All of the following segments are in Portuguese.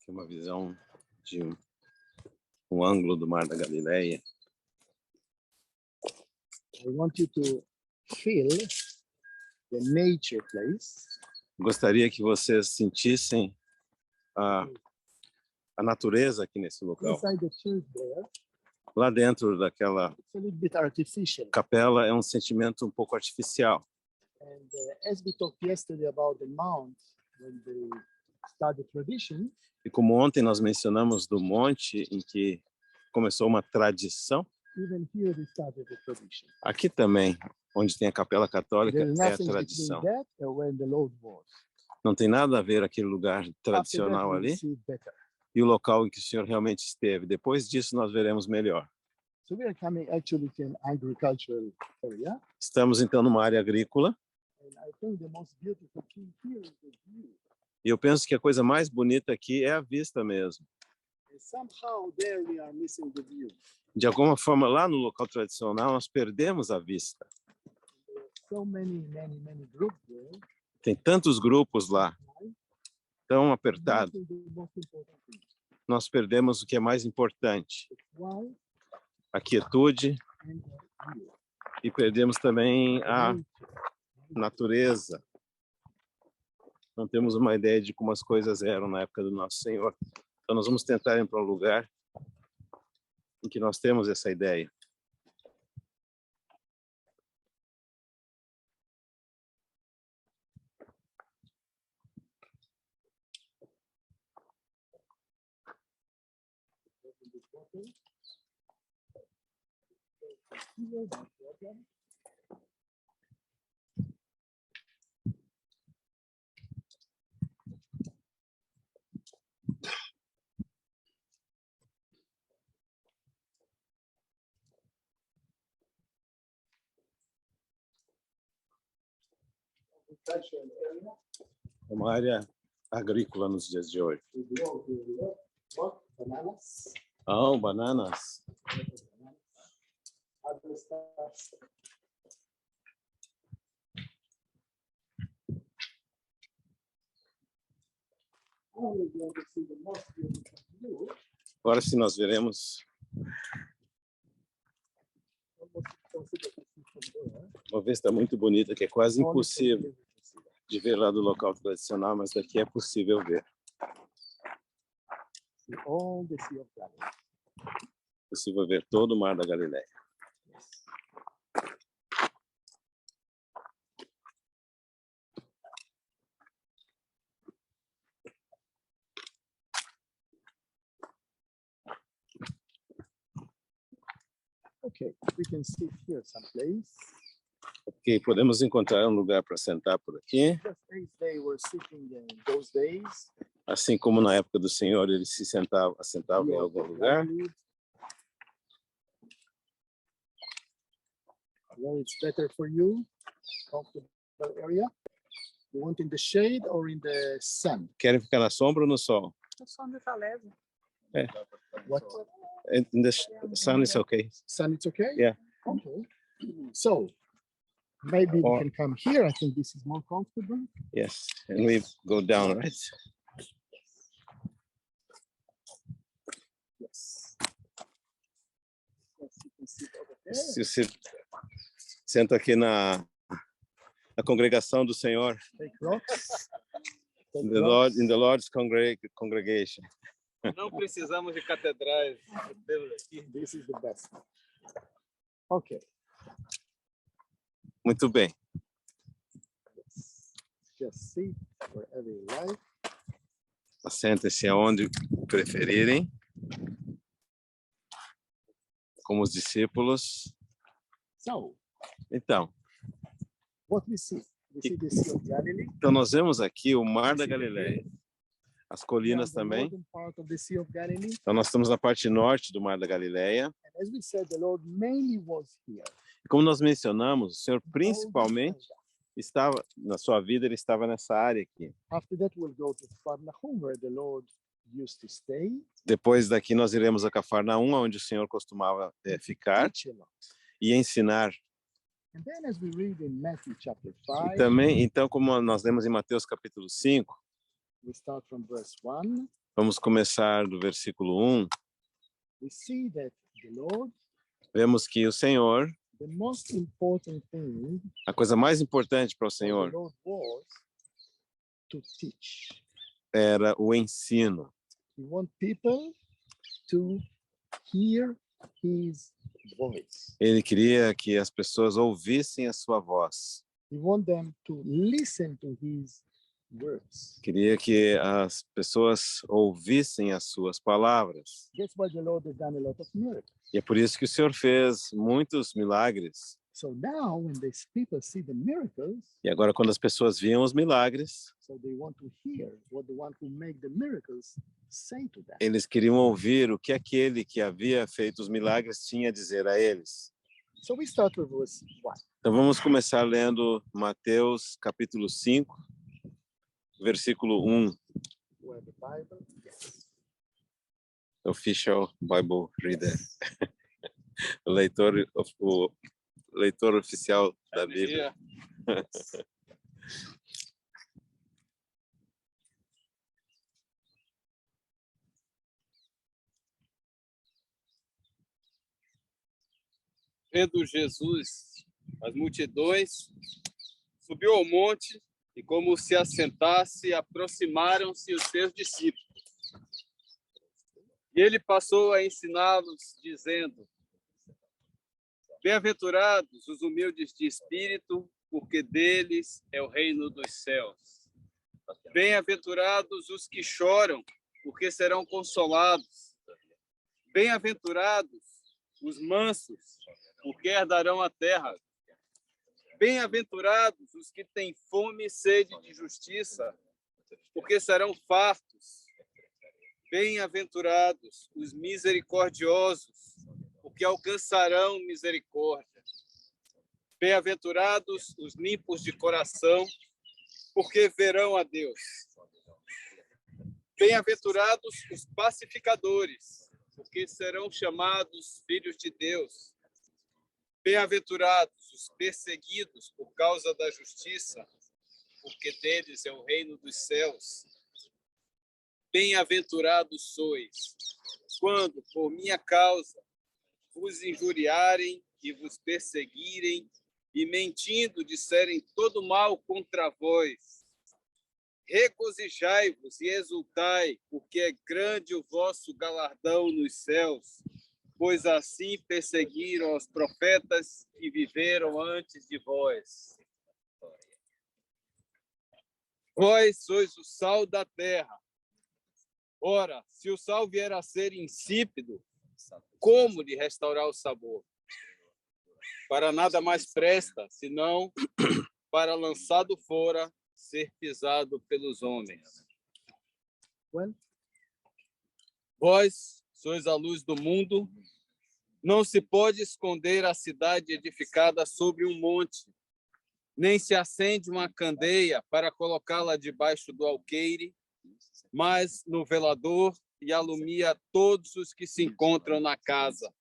Aqui uma visão de um ângulo do Mar da Galileia. I want you to feel the nature place. Gostaria que vocês sentissem a natureza aqui nesse local. Inside the church there, Lá dentro daquela it's a little bit artificial. capela é um sentimento um pouco artificial. And as we talked yesterday about the mount, when they started tradition, E como ontem nós mencionamos do monte em que começou uma tradição, even here they started the tradition. aqui também, onde tem a capela católica, There's é a nothing between tradição. that and when the Lord was. Não tem nada a ver aquele lugar After that, tradicional we'll ali see better. e o local em que o Senhor realmente esteve. Depois disso nós veremos melhor. So we are coming actually to an agricultural area. Estamos então numa área agrícola And I think the most beautiful thing here is the view. e eu penso que a coisa mais bonita aqui é a vista mesmo. And somehow there we are missing the view. De alguma forma, lá no local tradicional, nós perdemos a vista. There are so many groups there. Tem tantos grupos lá, tão That apertado. is the most important thing. Nós perdemos o que é mais importante, The quiet a quietude, and the view. e perdemos também a Nature. natureza. Não temos uma ideia de como as coisas eram na época do nosso Senhor. Então nós vamos tentar ir para um lugar em que nós temos essa ideia. Agricultural area. É uma área agrícola nos dias de hoje. We grow here what? Bananas. Oh, bananas. Other stuff. Now we're going to see the most beautiful view. Agora se nós veremos Almost impossible to see from there. uma vista muito bonita, que é quase Only from impossível here we can see that. de ver lá do local tradicional, mas daqui é possível ver. See all the Sea of Galilee. Possível ver todo o Mar da Galileia. Okay, we can sit here someplace. Ok, podemos encontrar um lugar para sentar por aqui. Just as they were sitting in those days. Assim como na época do Senhor, ele se assentava em algum lugar. Where it's better for you, comfortable area. You want in the shade or in the sun? Querem ficar na sombra ou no sol? O som dessa leve. What? In the sun is okay. Sun, it's okay? Yeah. Okay. So maybe Or- we can come here. I think this is more comfortable. Yes, and we go down, right? Yes. Yes, you can sit over there. Se você senta aqui na congregação do Senhor, Take rocks. Take in the rocks. Lord's congregation. Não precisamos de catedrais. Temos aqui. This is the best. Okay. Muito bem. Just sit wherever you like. Assentem-se aonde preferirem. Como os discípulos. So Então, what we see? We see the Sea of Galilee. então nós vemos aqui o Mar da Galileia. As We are colinas the também. northern part of the Sea of Galilee. Então nós estamos na parte norte do Mar da Galileia. And as we said, the Lord mainly was here. E como nós mencionamos, o Senhor All principalmente this area. estava, na sua vida, ele estava nessa área aqui. After that, we'll go to Capernaum, where the Lord used to stay. Depois daqui nós iremos a Cafarnaum, onde o Senhor costumava ficar Teach a lot. e ensinar. And then as we read in Matthew chapter E 5, também, então, como nós lemos em Mateus capítulo 5, we start from verse 1. Vamos começar do versículo 1. We see that the Lord, Vemos que o Senhor, the most important thing a coisa mais importante para o for the Senhor Lord was to teach. era o ensino. He want people to hear his voice. Ele queria que as pessoas ouvissem a sua voz. He want them to listen to his words. Queria que as pessoas ouvissem as suas palavras. That's why the Lord has done a lot of miracles. E é por isso que o Senhor fez muitos milagres. So now when these people see the miracles, E agora, quando as pessoas viam os milagres, so they want to hear what the one who make the miracles say to them. eles queriam ouvir o que aquele que havia feito os milagres tinha a dizer a eles. So we start with verse 1. Então vamos começar lendo Mateus capítulo 5, versículo 1. Where the Bible, yes. Official Bible Reader. O leitor oficial da Bíblia. Vendo Jesus, as multidões, subiu ao monte e, como se assentasse, aproximaram-se os seus discípulos. E ele passou a ensiná-los, dizendo: Bem-aventurados os humildes de espírito, porque deles é o reino dos céus. Bem-aventurados os que choram, porque serão consolados. Bem-aventurados os mansos, porque herdarão a terra. Bem-aventurados os que têm fome e sede de justiça, porque serão fartos. Bem-aventurados os misericordiosos, porque alcançarão misericórdia. Bem-aventurados os limpos de coração, porque verão a Deus. Bem-aventurados os pacificadores, porque serão chamados filhos de Deus. Bem-aventurados os perseguidos por causa da justiça, porque deles é o reino dos céus. Bem-aventurados sois, quando, por minha causa, vos injuriarem e vos perseguirem, e mentindo disserem todo mal contra vós. Regozijai-vos e exultai, porque é grande o vosso galardão nos céus, pois assim perseguiram os profetas que viveram antes de vós. Vós sois o sal da terra. Ora, se o sal vier a ser insípido, como lhe restaurar o sabor? Para nada mais presta, senão para lançado fora, ser pisado pelos homens. Well, Vós sois a luz do mundo. Não se pode esconder a cidade edificada sobre um monte, nem se acende uma candeia para colocá-la debaixo do alqueire, mas no velador, e alumia todos os que se encontram na casa.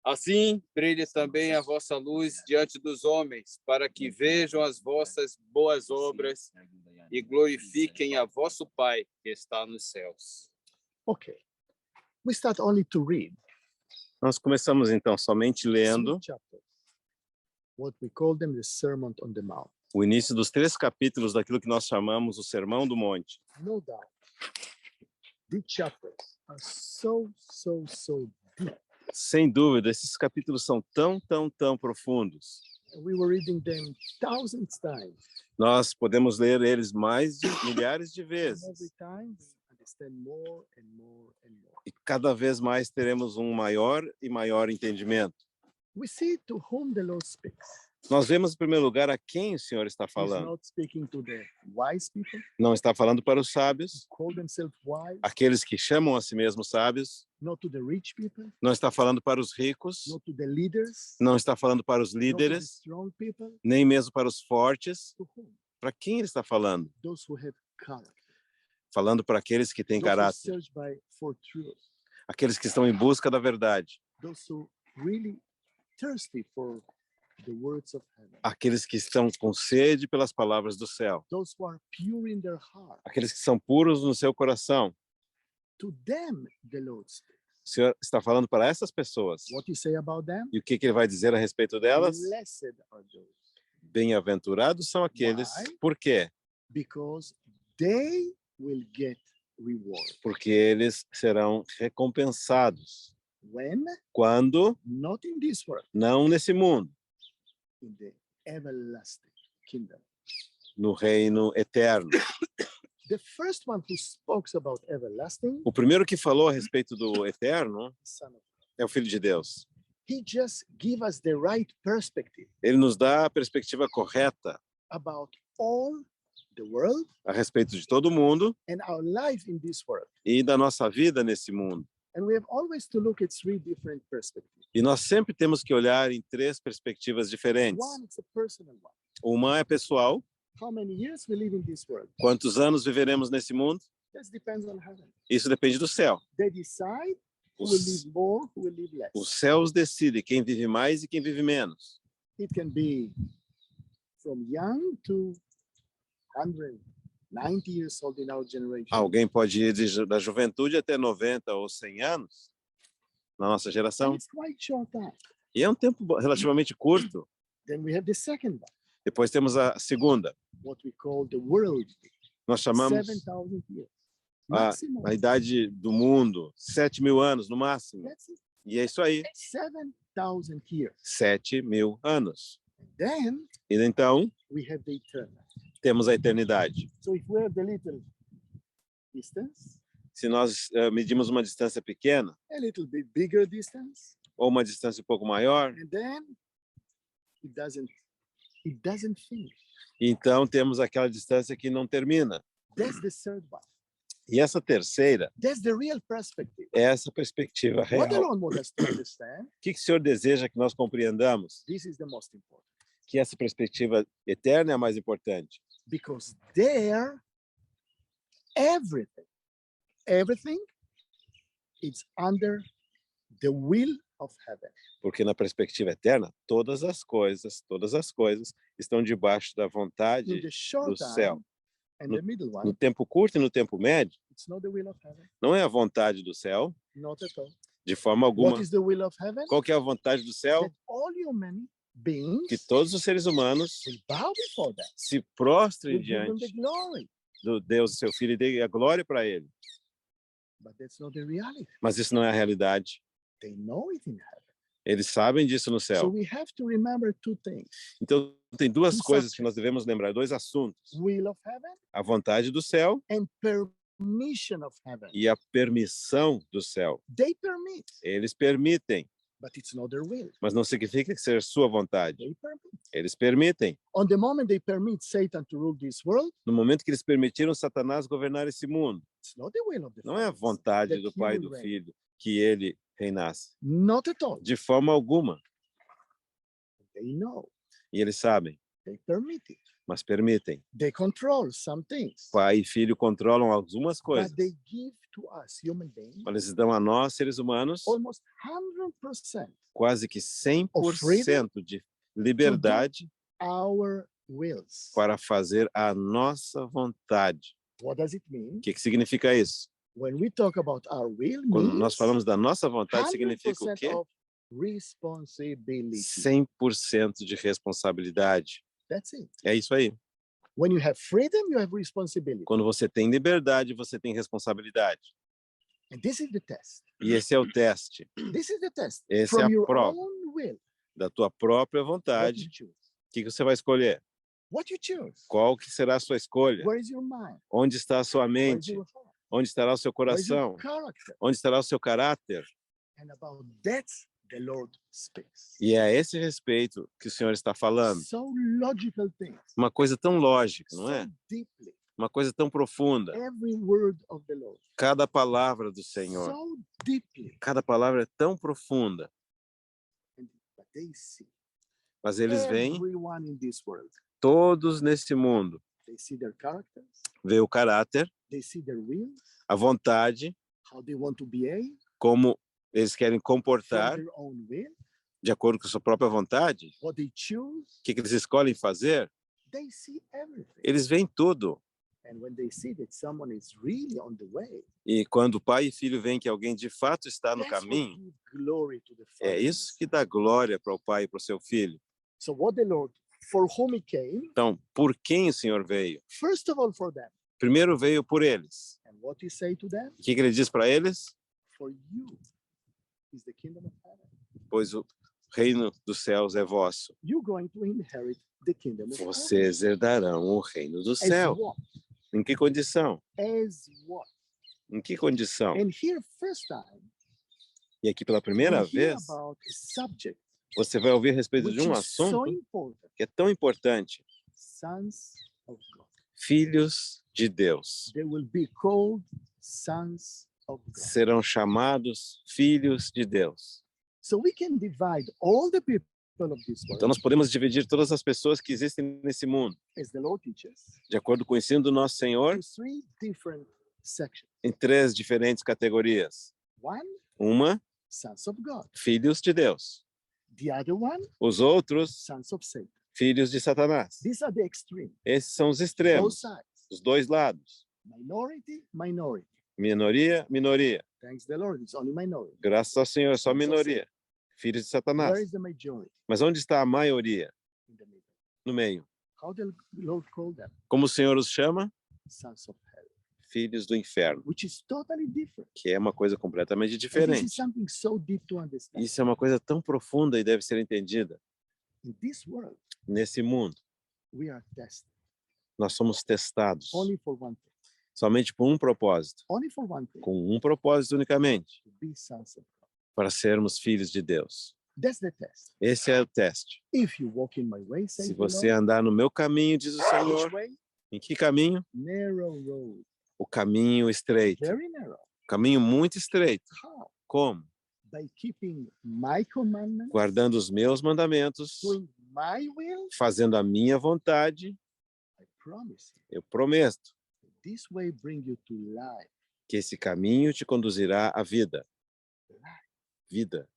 Assim, brilhe também a vossa luz diante dos homens, para que vejam as vossas boas obras e glorifiquem a vosso Pai que está nos céus. okay. We start only to read Nós começamos então somente lendo 3 chapters. What we call them the Sermon on the Mount. o início dos 3 capítulos daquilo que nós chamamos o Sermão do Monte. No doubt, these chapters are so deep. Sem dúvida, esses capítulos são tão profundos. We were reading them thousands times. Nós podemos ler eles mais de milhares de And every vezes. time we understand more and more and more. E cada vez mais teremos um maior e maior entendimento. We see to whom the Lord speaks. Nós vemos, em primeiro lugar, a quem o Senhor está He's falando. not speaking to the wise people, Não está falando para os sábios, call themselves wise, aqueles que chamam a si mesmos sábios. not to the rich people, Não está falando para os ricos. not to the leaders, Não está falando para os not to the líderes, strong people. nem mesmo para os fortes. To whom? Para quem ele está falando? Those who have character. Falando para aqueles que têm Those who caráter, search for truth. aqueles que estão em busca da verdade, Those who really thirsty for the words of heaven. aqueles que estão com sede pelas palavras do céu, Those who are pure in their heart. aqueles que são puros no seu coração. To them, the Lord speaks. O Senhor está falando para essas pessoas. What you say about them? E o que ele vai dizer a respeito delas? Blessed are those. Bem-aventurados são aqueles. Why? Por quê? Because they will get reward. Porque eles serão recompensados. When? Quando? Not in this world, Não nesse mundo, in the everlasting kingdom. no reino eterno. The first one who spoke about everlasting, O primeiro que falou a respeito do eterno Son of God. é o Filho de Deus. He just give us the right perspective Ele nos dá a perspectiva correta about all the world a respeito de todo mundo and our life in this world. e da nossa vida nesse mundo. And we have always to look at three different perspectives. E nós sempre temos que olhar em três perspectivas diferentes. One is a personal one. Uma é pessoal. How many years we live in this world? Quantos anos viveremos nesse mundo? That depends on heaven. Isso depende do céu. They decide who will live more, who will live less. Os céus decidem quem vive mais e quem vive menos. It can be from young to 190 years old in our generation. Alguém pode ir da juventude até 90 ou 100 anos na nossa And geração. it's quite short time. E é um tempo relativamente curto. Then we have the second one, Depois temos a segunda. what we call the world, Nós chamamos 7,000 years. a, Maximum. a idade do mundo, 7.000 anos no máximo. That's it. E é isso aí, 7,000 years. 7.000 anos. Then E então we have the eternal. temos a eternidade. So if we have the little distance, Se nós medimos uma distância pequena a little bit bigger distance, ou uma distância um pouco maior, and then it doesn't finish. então temos aquela distância que não termina. That's the third one. E essa terceira That's the real perspective. é essa perspectiva real. What the Lord wants us to understand, O que o Senhor deseja que nós compreendamos? this is the most important. Que essa perspectiva eterna é a mais importante. Because there, everything is under the will of heaven. Porque na perspectiva eterna, todas as coisas estão debaixo da In vontade the short do céu. time and the middle No one, tempo curto e no tempo médio, it's not the will of heaven. não é a vontade do céu, Not at all. de forma alguma. What is the will of heaven? Qual que é a vontade do céu? That all human beings Que todos os seres humanos will bow before that. se prostrem Will give them the diante glory. do Deus, seu Filho, e dê a glória para Ele. But that's not the reality. Mas isso não é a realidade. They know it in heaven. Eles sabem disso no So céu. we have to remember two things. Então, tem duas Two coisas que subjects. nós devemos lembrar, dois assuntos. Will of heaven A vontade do céu and permission of heaven. e a permissão do céu. They permit, Eles permitem, but it's not their will. mas não significa que seja sua vontade. They permit. Eles permitem. On the moment they permit Satan to rule this world, No momento que eles permitiram Satanás governar esse mundo, it's not the will of the não é a Father, vontade that do he Pai e will do reign. Filho que ele reinasse. Not at all. De forma alguma. They know. E eles sabem, They permit it. mas permitem. They control some things. Pai e Filho controlam algumas coisas. But they give to us, human beings, Mas eles dão a nós, seres humanos, almost 100% quase que 100% de liberdade our wills. para fazer a nossa vontade. What does it mean? O que significa isso? When we talk about our will, Quando means nós falamos da nossa vontade, significa o 100% quê? of responsibility. 100% de responsabilidade. That's it. É isso aí. When you have freedom, you have responsibility. Quando você tem liberdade, você tem responsabilidade. And this is the test. E esse é o teste This is the test. Esse é From a your prova. own will, da tua própria what vontade. you choose. O que você vai escolher? What you choose. Qual que será a sua escolha? Where is your mind? Onde está a sua Where is mente? your heart? Onde estará o seu Where is your coração? character? Onde estará o seu caráter? And about that, the Lord speaks. E é a esse respeito que o Senhor está falando. So logical things. Uma coisa tão lógica, não So é? deeply. Uma coisa tão profunda. Every word of the Lord. Cada palavra do Senhor. So deeply. Cada palavra é tão profunda. But they see. Mas eles veem Everyone in this world. todos nesse mundo. They see their characters. Vê o caráter, They see their will. a vontade, How they want to behave. como eles querem From comportar their own will. de acordo com a sua própria vontade. What they choose. O que eles escolhem fazer? They see everything. Eles veem tudo. And when they see that someone is really on the way, E quando o pai e filho veem que alguém de fato está no that's what caminho, gives glory to the Father. é and the isso que Son. dá glória para o pai e para o seu filho. So what the Lord, for whom he came, Então, por quem o Senhor veio? first of all for them. Primeiro veio por eles. And what he say to them? O que ele diz para eles? For you is the kingdom of heaven. Pois o reino dos céus é vosso. You're going to inherit the kingdom of heaven. Vocês herdarão o reino do As céu. what? Em que condição? As what? Em que condição? And here, first time, E aqui pela we primeira hear vez, about a subject você vai ouvir a respeito which de um is so assunto important. que é tão importante. Sons of God. Filhos de Deus They will be called sons of God. serão chamados filhos de Deus. So we can divide all the people of this Então world, nós podemos dividir todas as pessoas que existem nesse mundo, as the Lord teaches, de acordo com o ensino do nosso Senhor, into three different sections. em 3 diferentes categorias. One, Uma, sons of God. filhos de Deus. The other one, Os outros, sons of Satan. filhos de Satanás. These are the extreme. Esses são os Both extremos, sides. os dois lados. Minority, minority. Minoria, minoria. Thanks the Lord, it's only minority. Graças ao Senhor, só minoria. Filhos de Satanás. Where is the majority? Mas onde está a maioria? In the middle. No meio. How the Lord called them? Como o Senhor os chama? Sons of hell. Filhos do inferno, Which is totally different. que é uma coisa completamente And this is diferente. something so deep to understand. Isso é uma coisa tão profunda e deve ser entendida. In this world, Nesse mundo, we are tested nós somos testados only for one thing. somente por um propósito, Only for one thing. com um propósito unicamente, To be sons of God. para sermos filhos de Deus. That's the test. Esse é o teste. If you walk in my way, says Se the você Lord, andar no meu caminho, diz o which Senhor, way? em que caminho? Narrow road. O caminho estreito. Very narrow. Caminho muito estreito. How? Como? By keeping my commandments, Guardando os meus mandamentos, doing my will, fazendo a minha vontade, I promise you, eu prometo this way bring you to life, que esse caminho te conduzirá à vida. Vida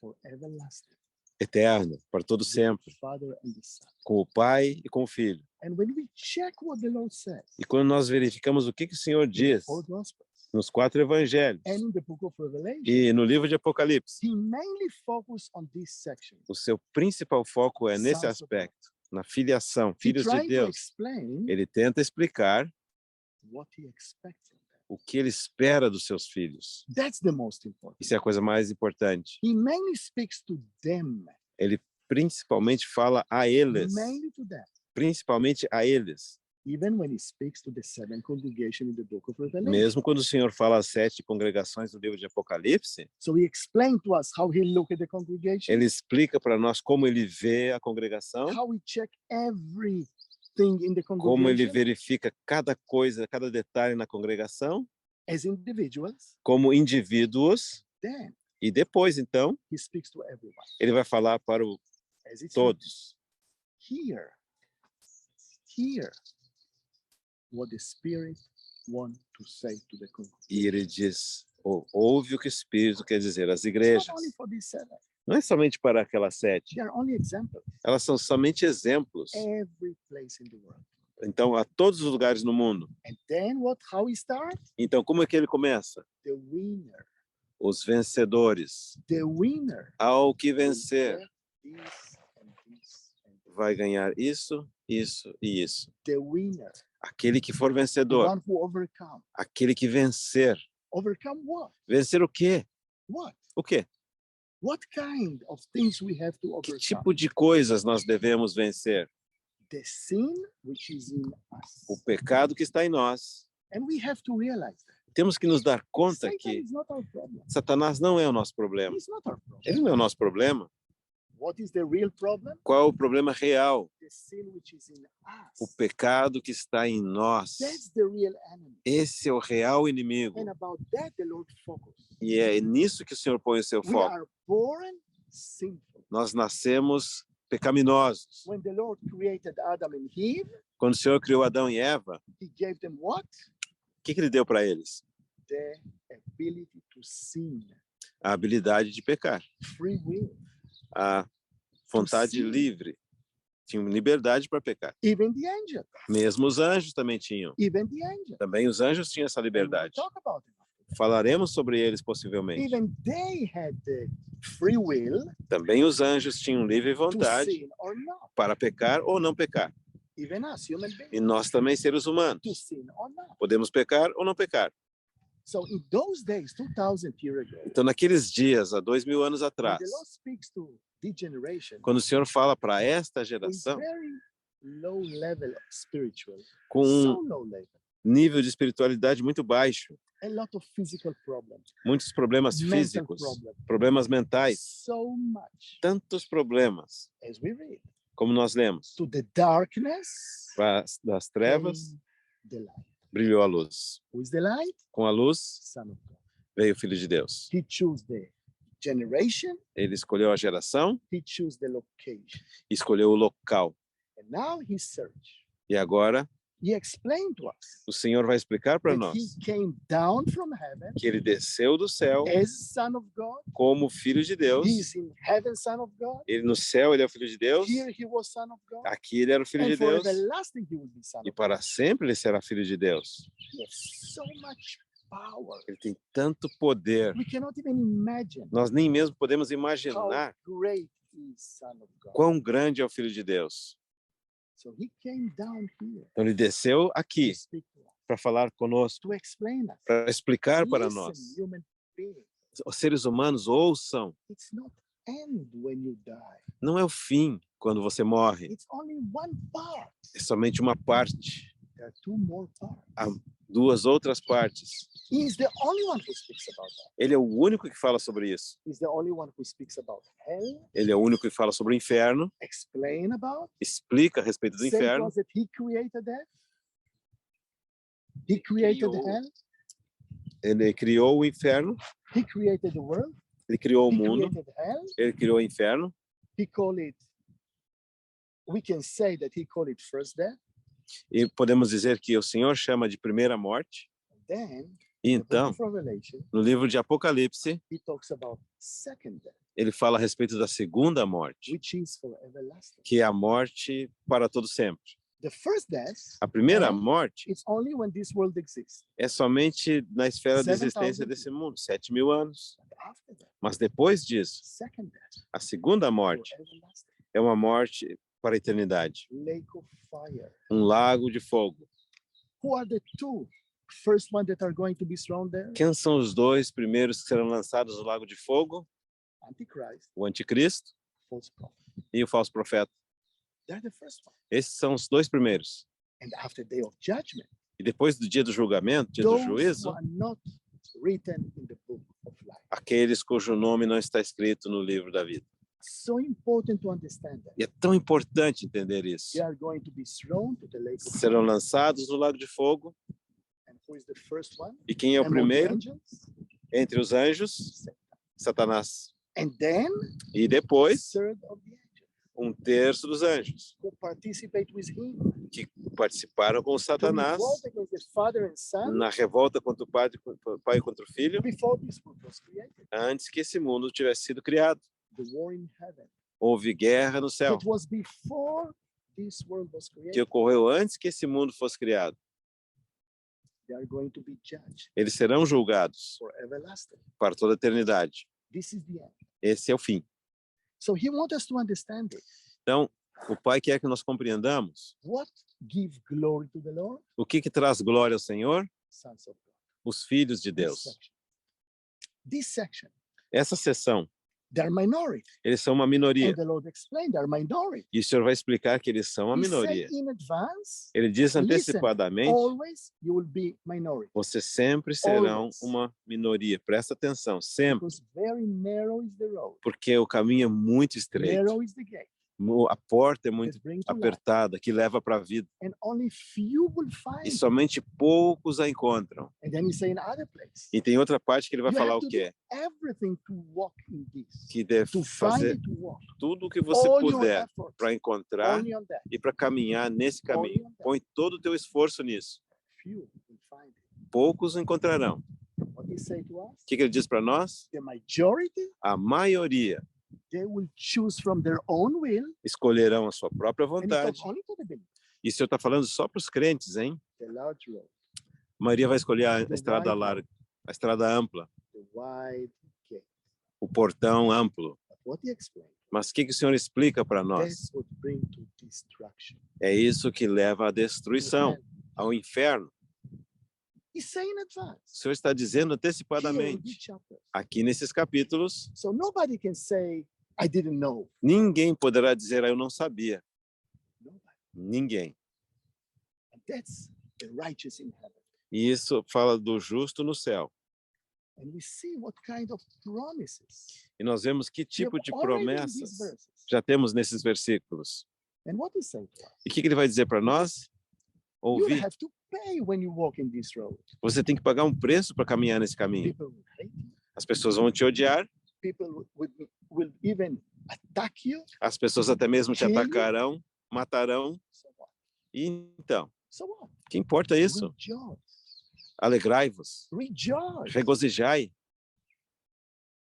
for everlasting. eterna, para todo sempre, Father and the Son. com o Pai e com o Filho. And when we check what the Lord says, E quando nós verificamos o que o Senhor in the diz four Gospels nos 4 evangelhos and in the book of Revelation, e no livro de Apocalipse, he mainly focused on this section. o seu principal foco é nesse Sons of God. aspecto, na filiação, He filhos de tried to Deus. explain Ele tenta explicar what he expects of them. o que ele espera dos seus filhos. That's the most important. Isso é a coisa mais importante. He mainly speaks to them, Ele principalmente fala a eles, mainly to them, principalmente a eles. even when he speaks to the seven congregation in the book of Revelation. Mesmo quando o Senhor fala às 7 congregações do livro de Apocalipse, So he explained to us how he looked at the congregation, ele explica para nós como ele vê a congregação, how he checked everything in the como ele congregation verifica cada coisa, cada detalhe na congregação, as individuals. como indivíduos, Then e depois, então, he speaks to everyone ele vai falar para as it's todos. written. Hear what the Spirit want to say to the congregation. E ele diz, ouve o que o Espírito quer dizer às It's igrejas. not only for these seven. Não é somente para aquelas 7, They are only examples. elas são somente exemplos. Every place in the world. Então, a todos os lugares no mundo. And then how he starts? Então, como é que ele começa? The winner. Os vencedores. The winner. Ao que will vencer, get this and this and this. vai ganhar isso, isso e isso. The winner. Aquele que for The vencedor, one who overcome. aquele que vencer. Overcome what? Vencer o quê? What? O quê? What kind of things we have to Que overcome? tipo de coisas nós devemos vencer? The sin which is in us. O pecado que está em nós. And we have to realize that. Temos que nos dar conta Satan que is not our problem. Satanás não é o nosso problema. He's not our problem. Ele não é o nosso problema. What is the real problem? Qual é o problema real? The sin which is in O us. pecado que está em nós. That's the real enemy. Esse é o real inimigo. And about that the Lord focused. E é nisso que o Senhor põe o seu We foco. are born sinful. Nós nascemos pecaminosos. When the Lord created Adam and Eve, Quando o Senhor criou Adão e Eva, he gave them what? o que ele deu para eles? The ability to sin. A habilidade de pecar, Free will. a vontade sim. livre tinham liberdade para pecar. Even the angel. Mesmo os anjos também tinham. Even the angel. Também os anjos tinham essa And we'll liberdade. talk about it. Falaremos sobre eles possivelmente. Even they had the free will Também os anjos tinham livre to vontade sin or not. para pecar ou não pecar. Even us, human E beings, nós também, seres to humanos, sin or not. podemos pecar ou não pecar. So in those days, 2,000 years ago, Então, naqueles dias, há 2000 anos when atrás, the Lord speaks to this generation, quando o Senhor fala para esta with geração, very low level of spiritual, com so um low level, nível de espiritualidade muito baixo, a lot of physical problems, muitos problemas mental físicos, problems, problemas mentais, so much, tantos problemas, as we read, como nós lemos. to the darkness, Das trevas came the light. brilhou a luz. Who is the light? Com a luz Son of God. veio o Filho de Deus. He chose the generation, Ele escolheu a geração he chose the location. e escolheu o local. And now he searched. E agora He explained to us o Senhor vai explicar para that nós he came down from heaven que ele desceu do céu as Son of God. como Filho de Deus. He is in heaven, Son of God. Ele no céu ele é o Filho de Deus. Here he was Son of God. Aqui ele era o Filho And de for Deus. everlasting he will be Son E of para God. sempre ele será Filho de Deus. He has so much power. Ele tem tanto poder. We cannot even imagine Nós nem mesmo podemos how imaginar great is Son of God. quão grande é o Filho de Deus. So he came down here Então ele desceu aqui to speak to us, para falar conosco, to explain us. para explicar para Listen, nós. human being, Os seres humanos ouçam. it's not end when you die. Não é o fim quando você morre. It's only one part. É somente uma parte. There are two more parts. Há duas outras partes. He is the only one who speaks about that. Ele é o único que fala sobre isso. He's the only one who speaks about hell, Ele é o único que fala sobre o inferno, explain about, explica a respeito do say to inferno. us that he created that. He created criou. hell. Ele criou o inferno, He created the world. ele criou o He mundo, created hell. ele criou o inferno. He called it, we can say that he called it first death. E podemos dizer que o Senhor chama de primeira morte. Then, E in the book então, of Revelation, no livro de Apocalipse, he talks about second death, ele fala a respeito da segunda morte, which is for everlasting. que é a morte para todo sempre. The first death, A primeira morte it's only when this world exists. é somente na esfera da 7,000 existência desse mundo, 7.000 anos. But after that, Mas depois disso, second death, a segunda for morte everlasting. é uma morte para a eternidade, Lake of fire. um lago de fogo. Who are the two first one that are going to be thrown there? Quem são os dois primeiros que serão lançados no lago de fogo? Antichrist, O anticristo false prophet. e o falso profeta. They're the first one. Esses são os dois primeiros. And after day of judgment, E depois do dia do julgamento, dia do those juízo, who are not written in the book of life. aqueles cujo nome não está escrito no livro da vida. So important to understand that. E é tão importante entender isso. They are going to be thrown to the lake of Serão fire. lançados no lago de fogo. And who is the first one? E quem é o Among the primeiro angels? entre os anjos? Satanás. And then E depois, third of the angels um terço dos anjos who participate with him. que participaram com To Satanás revolt against the father and son na revolta contra o pai contra o filho, before this world was created. antes que esse mundo tivesse sido criado. The war in heaven. Houve guerra no céu, It was before this world was que created. ocorreu antes que esse mundo fosse criado. They are going to be judged Eles serão julgados for everlasting. para toda a eternidade. This is the end. Esse é o fim. So he wants us to understand it. Então, o Pai quer que nós compreendamos What give glory to the Lord? o que traz glória ao Senhor? Sons of God. Os filhos de This Deus. section. This section, Essa seção, they're minority. eles são uma minoria. And the Lord explained they're minority. E o Senhor vai explicar que eles são uma He said minoria. in advance, Ele diz Listen, antecipadamente, always you will be minority. vocês sempre serão Always. uma minoria. Presta atenção, sempre. Because very narrow is the road. Porque o caminho é muito estreito. Narrow is the gate. A porta é muito That brings to life. apertada, que leva para a vida. And only few will find E it. somente poucos a encontram. And then he say in other place, E tem outra parte que ele vai You falar have o to quê? everything to walk in this. Que deve To find fazer it, to walk. tudo o que você All your puder efforts, para encontrar only on that. e para caminhar nesse caminho. Only on that. Põe todo o teu esforço nisso. Few will find it. Poucos o encontrarão. What he say to us? O que ele diz para nós? The majority A maioria They will choose from their own will, escolherão a sua própria and it's vontade. not only to the believers. E o Senhor está falando só para os crentes, hein? The large road, A maioria vai escolher a The estrada wide larga, a estrada ampla, the wide gate. o portão amplo. But what he explained, Mas o que o Senhor explica para nós? that's what bring to destruction. É isso que leva à destruição, Amen. ao inferno. He's saying in advance. O Senhor está dizendo Here in antecipadamente, these chapters. aqui nesses capítulos, So nobody can say, I didn't know. ninguém poderá dizer, eu não sabia. Nobody. Ninguém. And that's the righteous in heaven. E isso fala do justo no céu. And we see what kind of promises. E nós vemos que we tipo have de already in these promessas verses. já temos nesses versículos. And what he saying to us? E o que ele vai dizer para nós? You Ouvir. have to pay when you walk in this road. Você tem que pagar um preço para caminhar nesse caminho. People will hate you. As pessoas vão te odiar, People will even attack you. as pessoas até mesmo te Kill you. atacarão, matarão. So what? E então, So what? que importa isso? Rejoice. Alegrai-vos, Rejoice. regozijai.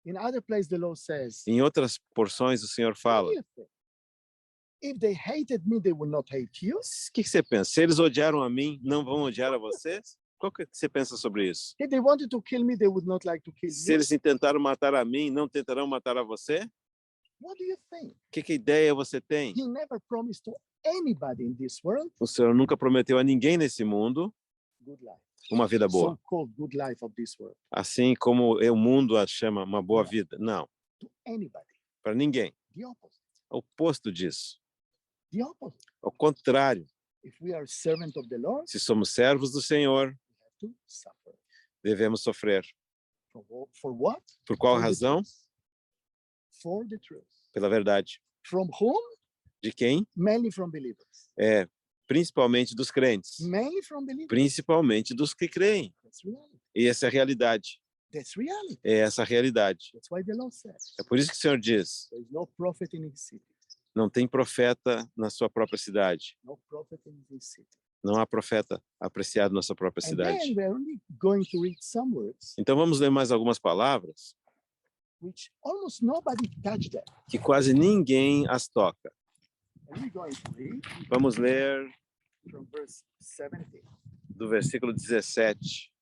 In other places, the Lord says, Em outras porções o Senhor what fala, do you think? If they hated me, they will not hate you. o que você pensa? Se eles odiaram a mim, não vão odiar a vocês? Qual que você pensa sobre isso? If they wanted to kill me, they would not like to kill Se you. eles tentaram matar a mim, não tentarão matar a você? What do you think? Que ideia você tem? He never promised to anybody in this world O Senhor nunca prometeu a ninguém nesse mundo good life. uma vida boa. So-called good life of this world. Assim como o mundo a chama uma boa vida. Não, To anybody. para ninguém. The opposite. É o oposto disso. The opposite. Ao contrário, If we are servant of the Lord, se somos servos do Senhor, we have to suffer. devemos sofrer. For what? Por qual For the razão? truth. For the truth. Pela verdade. From whom? De quem? Mainly from believers. Principalmente dos crentes. Mainly from believers. Principalmente dos que creem. That's reality. E essa é a realidade. That's reality. É essa a realidade. That's why the Lord says, É por isso que o Senhor diz, there is no prophet in his city. não tem profeta na sua própria cidade. No prophet in his city. Não há profeta apreciado na sua própria And cidade. then we're only going to read some words Então vamos ler mais algumas palavras which almost nobody touched them. que quase ninguém as toca. And we're going to read Vamos ler from verse 17. do versículo 17.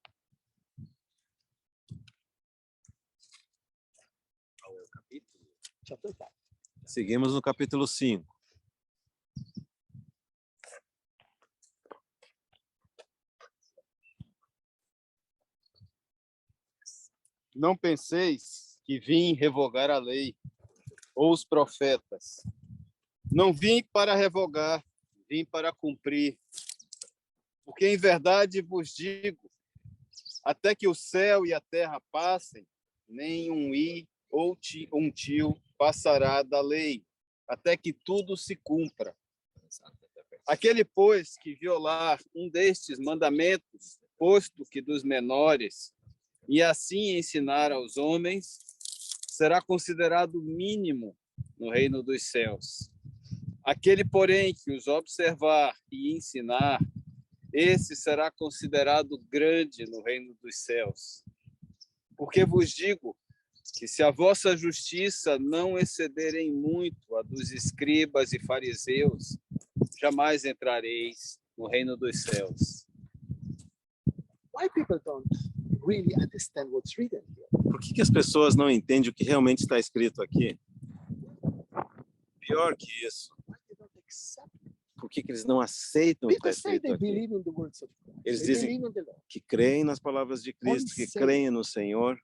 Chapter 5. Seguimos no capítulo 5. Não penseis que vim revogar a lei ou os profetas. Não vim para revogar, vim para cumprir. Porque em verdade vos digo, até que o céu e a terra passem, nem um i ou um tio passará da lei, até que tudo se cumpra. Aquele, pois, que violar um destes mandamentos, posto que dos menores, e assim ensinar aos homens, será considerado mínimo no reino dos céus. Aquele, porém, que os observar e ensinar, esse será considerado grande no reino dos céus. Porque vos digo que se a vossa justiça não excederem muito a dos escribas e fariseus, jamais entrareis no reino dos céus. Why people don't really understand what's written here? Por que as pessoas não entendem o que realmente está escrito aqui? Pior que isso, Why they don't accept it? por que eles não aceitam o que está People say escrito they aqui? believe in the words of Christ. Eles They dizem- believe in the Lord, Que creem nas palavras de Cristo, que creem no Senhor,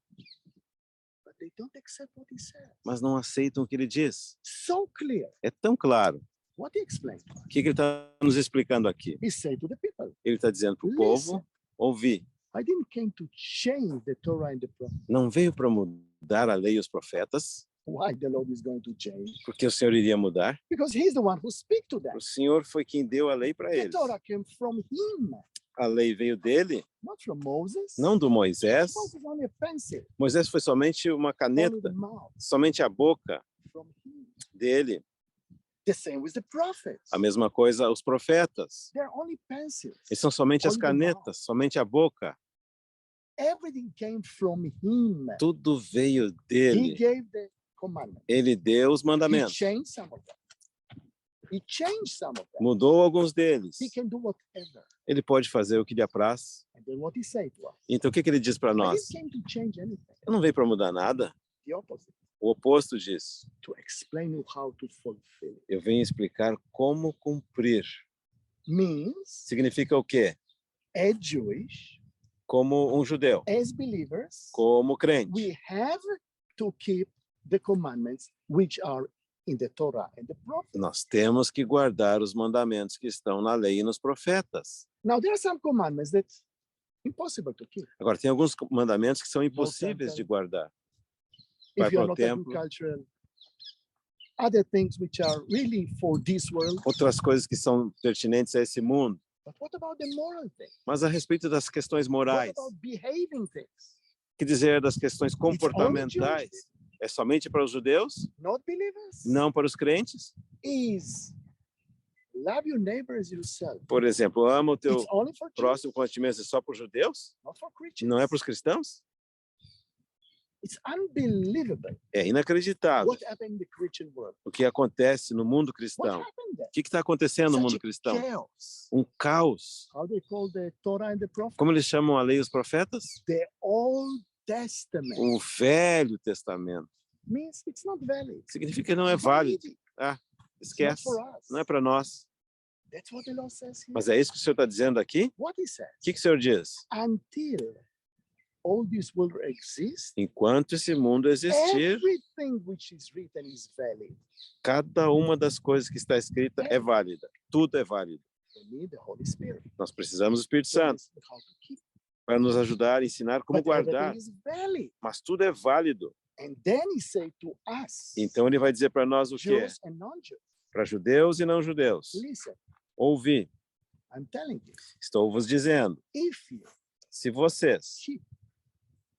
but they don't accept what he says. mas não aceitam o que ele diz. So clear. É tão claro. What he explained. O que ele está nos explicando aqui? He said to the people, Ele está dizendo para o povo ouvir. I didn't came to change the Torah and the prophet. Não veio para mudar a lei e os profetas, Why the Lord is going to change? porque o Senhor iria mudar. Because he's the one who speaks to them. O Senhor foi quem deu a lei para The eles. Torah came from him, A lei veio dele, not from Moses. não do Moisés. Moses only a pencil, Moisés foi somente uma only caneta, the mouth somente a boca from him. dele. The same with the prophets. A mesma coisa os profetas. They're only pencils. Eles são somente as Only the mouth. canetas, somente a boca. Everything came from him. Tudo veio He dele. gave the commandments. Ele deu os He mandamentos, changed some of them. He changed some of them. mudou alguns deles. He can do whatever. Ele pode fazer o que lhe apraz. And then what he said to us. Então, o que ele diz para I nós? didn't came to change anything. Eu não veio para mudar nada. The opposite. O oposto disso. To explain you how to fulfill it. Eu venho explicar como cumprir. Means, Significa o quê? as Jewish, Como um judeu, as believers, como crente. we have to keep the commandments which are in the Torah and the prophets. Nós temos que guardar os mandamentos que estão na lei e nos profetas. Now, there are some commandments that's impossible to keep. Agora, tem alguns mandamentos que são impossíveis de guardar. Vai If you para are o not templo. agricultural, other things which are really for this world. Outras coisas que são pertinentes a esse mundo. But what about the moral things? Mas a respeito das questões What morais, about behaving things? que dizer das questões comportamentais, é somente para os judeus? Not believers? Não para os crentes? Is love your neighbor as yourself. Por exemplo, ama o teu It's only for Jews, próximo como a ti mesmo, é só para os judeus? not for Christians. Não é para os cristãos? It's unbelievable É inacreditável what happened in the Christian world. o que acontece no mundo What cristão. happened there? O que está acontecendo no Such mundo a cristão? chaos. Um caos. How they call the Torah and the prophets? Como eles chamam a lei e os profetas? The Old Testament O Velho Testamento. means it's not valid. Significa que não é Don't válido. read it. It's not Esquece. for us. Não é para nós. That's what the law says here. Mas é isso que o senhor está dizendo aqui? What he says. O que o senhor diz? Until all this will exist, Enquanto esse mundo existir, everything which is written is valid. cada uma das coisas que está escrita é válida. Tudo é válido. We need the Holy Spirit. Nós precisamos do Espírito to Santo listen how to keep. para nos ajudar a ensinar como But guardar. everything is valid. Mas tudo é válido. And then he said to us, Então ele vai dizer para nós o quê? Jews and non-Jews, Para judeus e não judeus. listen, Ouvi, I'm telling you, estou vos dizendo, if you se vocês keep,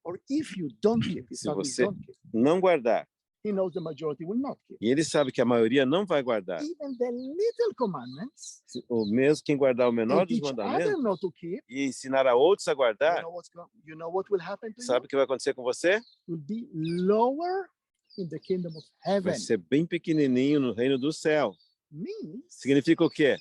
or if you don't keep, it's Se not we você- don't keep. não guardar, He knows the majority will not keep. e ele sabe que a maioria não vai guardar, Even the little commandments, o mesmo quem guardar o menor and dos teach others mandamentos not to keep, e ensinar a outros a guardar, you know what will happen to sabe o que vai acontecer com você? you? Will be lower in the kingdom of heaven. Vai ser bem pequenininho no reino do céu. Means Significa o quê?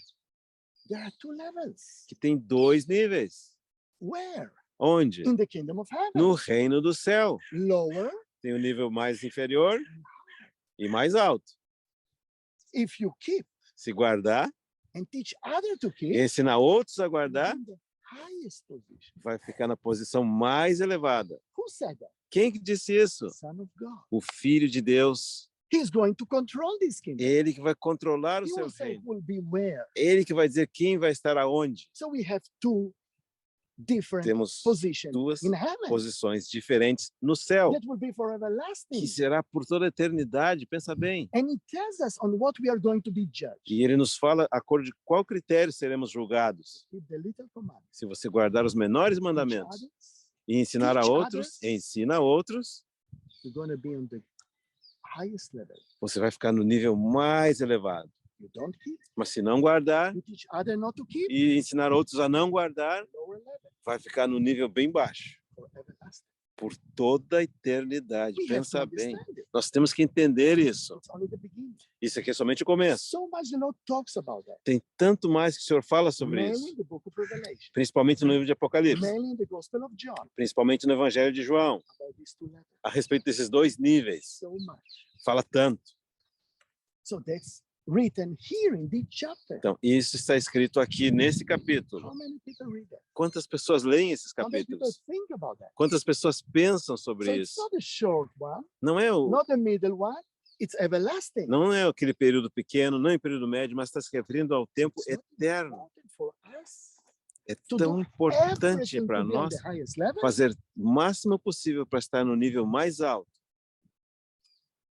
there are two levels. Que tem dois níveis. Where? Onde? In the kingdom of heaven. No reino do céu. Lower, Tem o nível mais inferior e mais alto. if you keep Se guardar and teach others to e keep, ensinar outros a you'll guardar, be in the highest position. vai ficar na posição mais elevada. Who said that? Quem que disse isso? Son of God. O Filho de Deus. He's going to control this kingdom. Ele que vai controlar o He seu will say reino. will be where. Ele que vai dizer quem vai estar aonde. So we have two different Temos positions duas in heaven. posições diferentes no céu, That will be for everlasting. que será por toda a eternidade. Pensa bem. And it tells us on what we are going to be judged. E ele nos fala a cor de qual critério seremos julgados. Keep the little commandments. Se você guardar os menores Teach mandamentos others, e ensinar a teach outros, others. ensina a outros, you're going to be on the highest level. você vai ficar no nível mais elevado. You don't keep, Mas se não guardar you teach others not to keep, e ensinar outros a não guardar, lower level vai ficar no nível bem baixo, for everlasting. por toda a eternidade. We have to Pensa bem. understand it. Nós temos que entender isso. It's only the beginning. Isso aqui é somente o começo. So much the Lord talks about that. Tem tanto mais que o Senhor fala sobre Mainly isso, in the book of Revelation. principalmente no livro de Apocalipse, Mainly in the Gospel of John. principalmente no Evangelho de João, About these two levels. a respeito desses dois níveis. So much. Fala tanto. So that's written here in this chapter. Então, isso está escrito aqui nesse capítulo. How many people read that? Quantas pessoas leem esses How many people capítulos? think about that? Quantas pessoas pensam So sobre it's isso? not a short one, Não é not a middle one. It's everlasting. não é aquele período pequeno, não é período médio, mas está se referindo ao tempo It's not eterno. important for us É to tão do importante everything para to be on nós the highest level. fazer o máximo possível para estar no nível mais alto.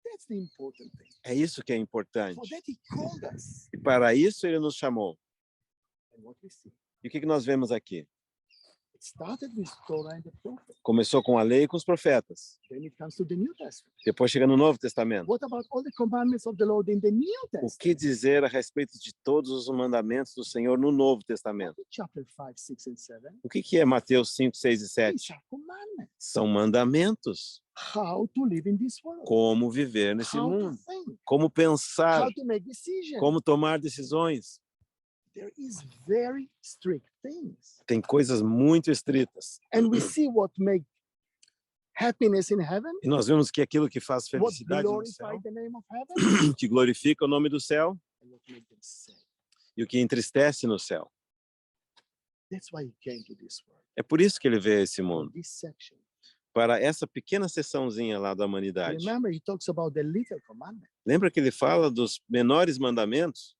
That's the important thing. É isso que é For importante. that he called us. E para isso ele nos chamou. And what we see, E o que nós vemos aqui? it started with Torah and the prophets. Começou com a lei e com os profetas. Then it comes to the New Testament. Depois chega no Novo Testamento. What about all the commandments of the Lord in the New O que Testament? dizer a respeito de todos os mandamentos do Senhor no Novo Testamento? Chapter 5, 6, and 7. O que é Mateus 5, 6 e 7? These are commandments. São mandamentos. How to live in this world. Como viver nesse How to mundo. think. Como pensar. How to make decisions. Como tomar decisões. There is very strict things. Tem coisas muito estritas. And we see what make happiness in heaven, E nós vemos que aquilo que faz what felicidade no glorify céu, the name of heaven, que glorifica o nome do céu, and what make them sad. e o que entristece no céu. That's why he came to this world. É por isso que ele veio a esse For mundo. this section. Para essa pequena seçãozinha lá da humanidade. Remember, he talks about the little commandment. Lembra que ele fala dos menores mandamentos?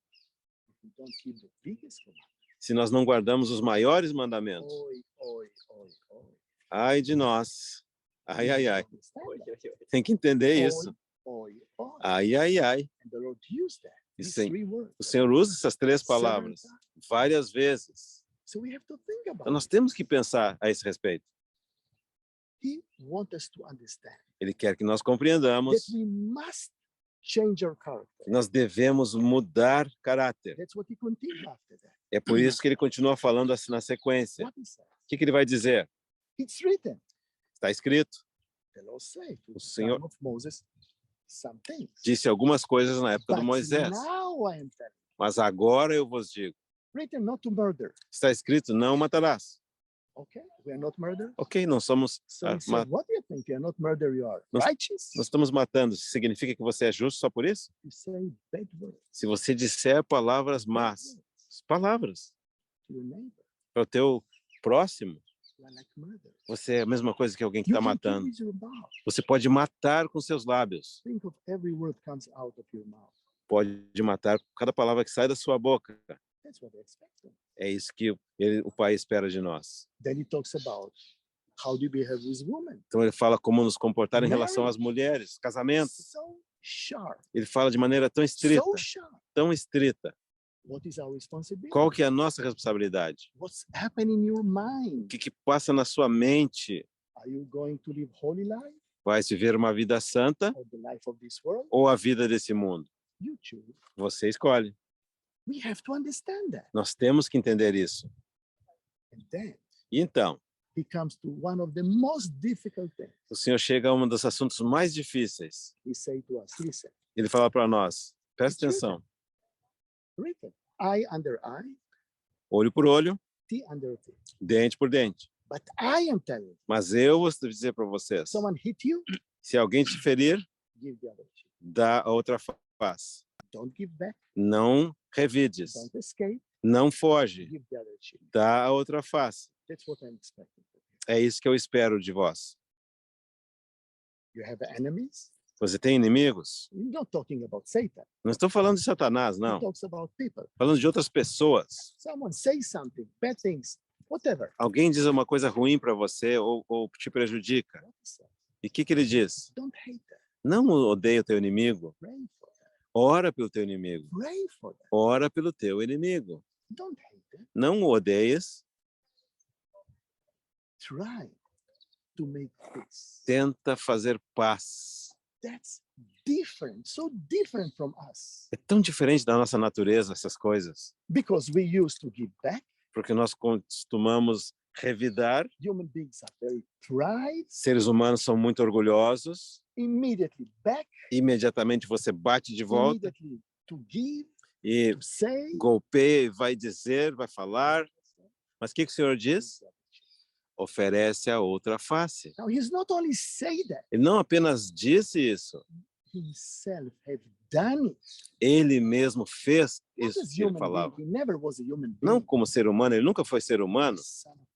If we don't keep the biggest commandment. Se nós não guardamos os maiores mandamentos. Oi, oi, oi, oi. Ai de nós. Ai, ai, ai. Understand that? Tem que entender isso. Oi, oi. Ai, ai, ai. And the Lord used that. These Sim. three words. O Senhor usa essas três Several palavras times. várias vezes. So we have to think about Então nós it. temos que pensar a esse respeito. He wants us to understand Ele quer que nós that compreendamos we must change our character. que nós devemos mudar caráter. That's what he continued after that. É por isso que ele continua falando assim na sequência. What he said. O que ele vai dizer? It's written. Está escrito. The Lord said to O the Senhor time of Moses some things. disse algumas coisas na época do But Moisés. now I am telling you. Mas agora eu vos digo. Written not to murder. Está escrito, não matarás. Okay, we are not murder. Ok, não somos... So he said, what do you think? You are not murder, you are Nós- righteous. Nós estamos matando. Significa que você é justo só por isso? You say bad words Se você disser palavras más, palavras to your neighbor. para o teu próximo, You are like murder. você é a mesma coisa que alguém que You está can kill matando. with your mouth. Você pode matar com seus lábios. Think of every word comes out of your mouth. Pode matar cada palavra que sai da sua boca. That's what they expect. É isso que o Pai espera de nós. Then he talks about how do you behave with women. Então ele fala como nos comportar em relação às mulheres, casamento. So sharp. Ele fala de maneira tão estrita, So sharp. tão estrita. What is our responsibility? Qual que é a nossa responsabilidade? What's happening in your mind? O que passa na sua mente? Are you going to live holy life Vai viver uma vida santa or the life of this world? ou a vida desse mundo? You choose. Você escolhe. We have to understand that. Nós temos que entender isso. And then E então, he comes to one of the most difficult things. o Senhor chega a um dos assuntos mais difíceis. He say to us, listen, Ele fala para nós, presta It's atenção, written, eye under eye, olho por olho, teeth under teeth. dente por dente. But I am telling you, Mas eu vou dizer para vocês, someone hit you, se alguém te ferir, give the other cheek. dá a outra face. Don't give back, Não revides, don't escape, não foge, give the other cheek. dá a outra face. That's what I'm expecting. É isso que eu espero de vós. You have enemies. Você tem inimigos? You're not talking about Satan. Não estou falando de Satanás, He não. talks about people. Falando de outras pessoas. Someone says something, bad things, whatever. Alguém diz uma coisa ruim para você ou te prejudica. What he says, E o que ele diz? don't hate them. Não odeia o teu inimigo. Pray for them. Ora pelo teu inimigo. Pray for them. Ora pelo teu inimigo. Don't hate them. Não o odeias. Try to make peace. Tenta fazer paz. That's different, so different from us. É tão diferente da nossa natureza essas coisas. Because we used to give back. Porque nós costumamos revidar. Human beings are very pride. Seres humanos são muito orgulhosos. Immediately back. Imediatamente você bate de volta Immediately to give, e to say. golpeia e vai dizer, vai falar. Mas o que o Senhor diz? Oferece a outra face. Now he's not only say that, Ele não apenas disse isso, himself have done it. ele mesmo fez Not isso as que ele human falava. being. He never was a human being. Não como ser humano, ele nunca foi ser humano, Son of God.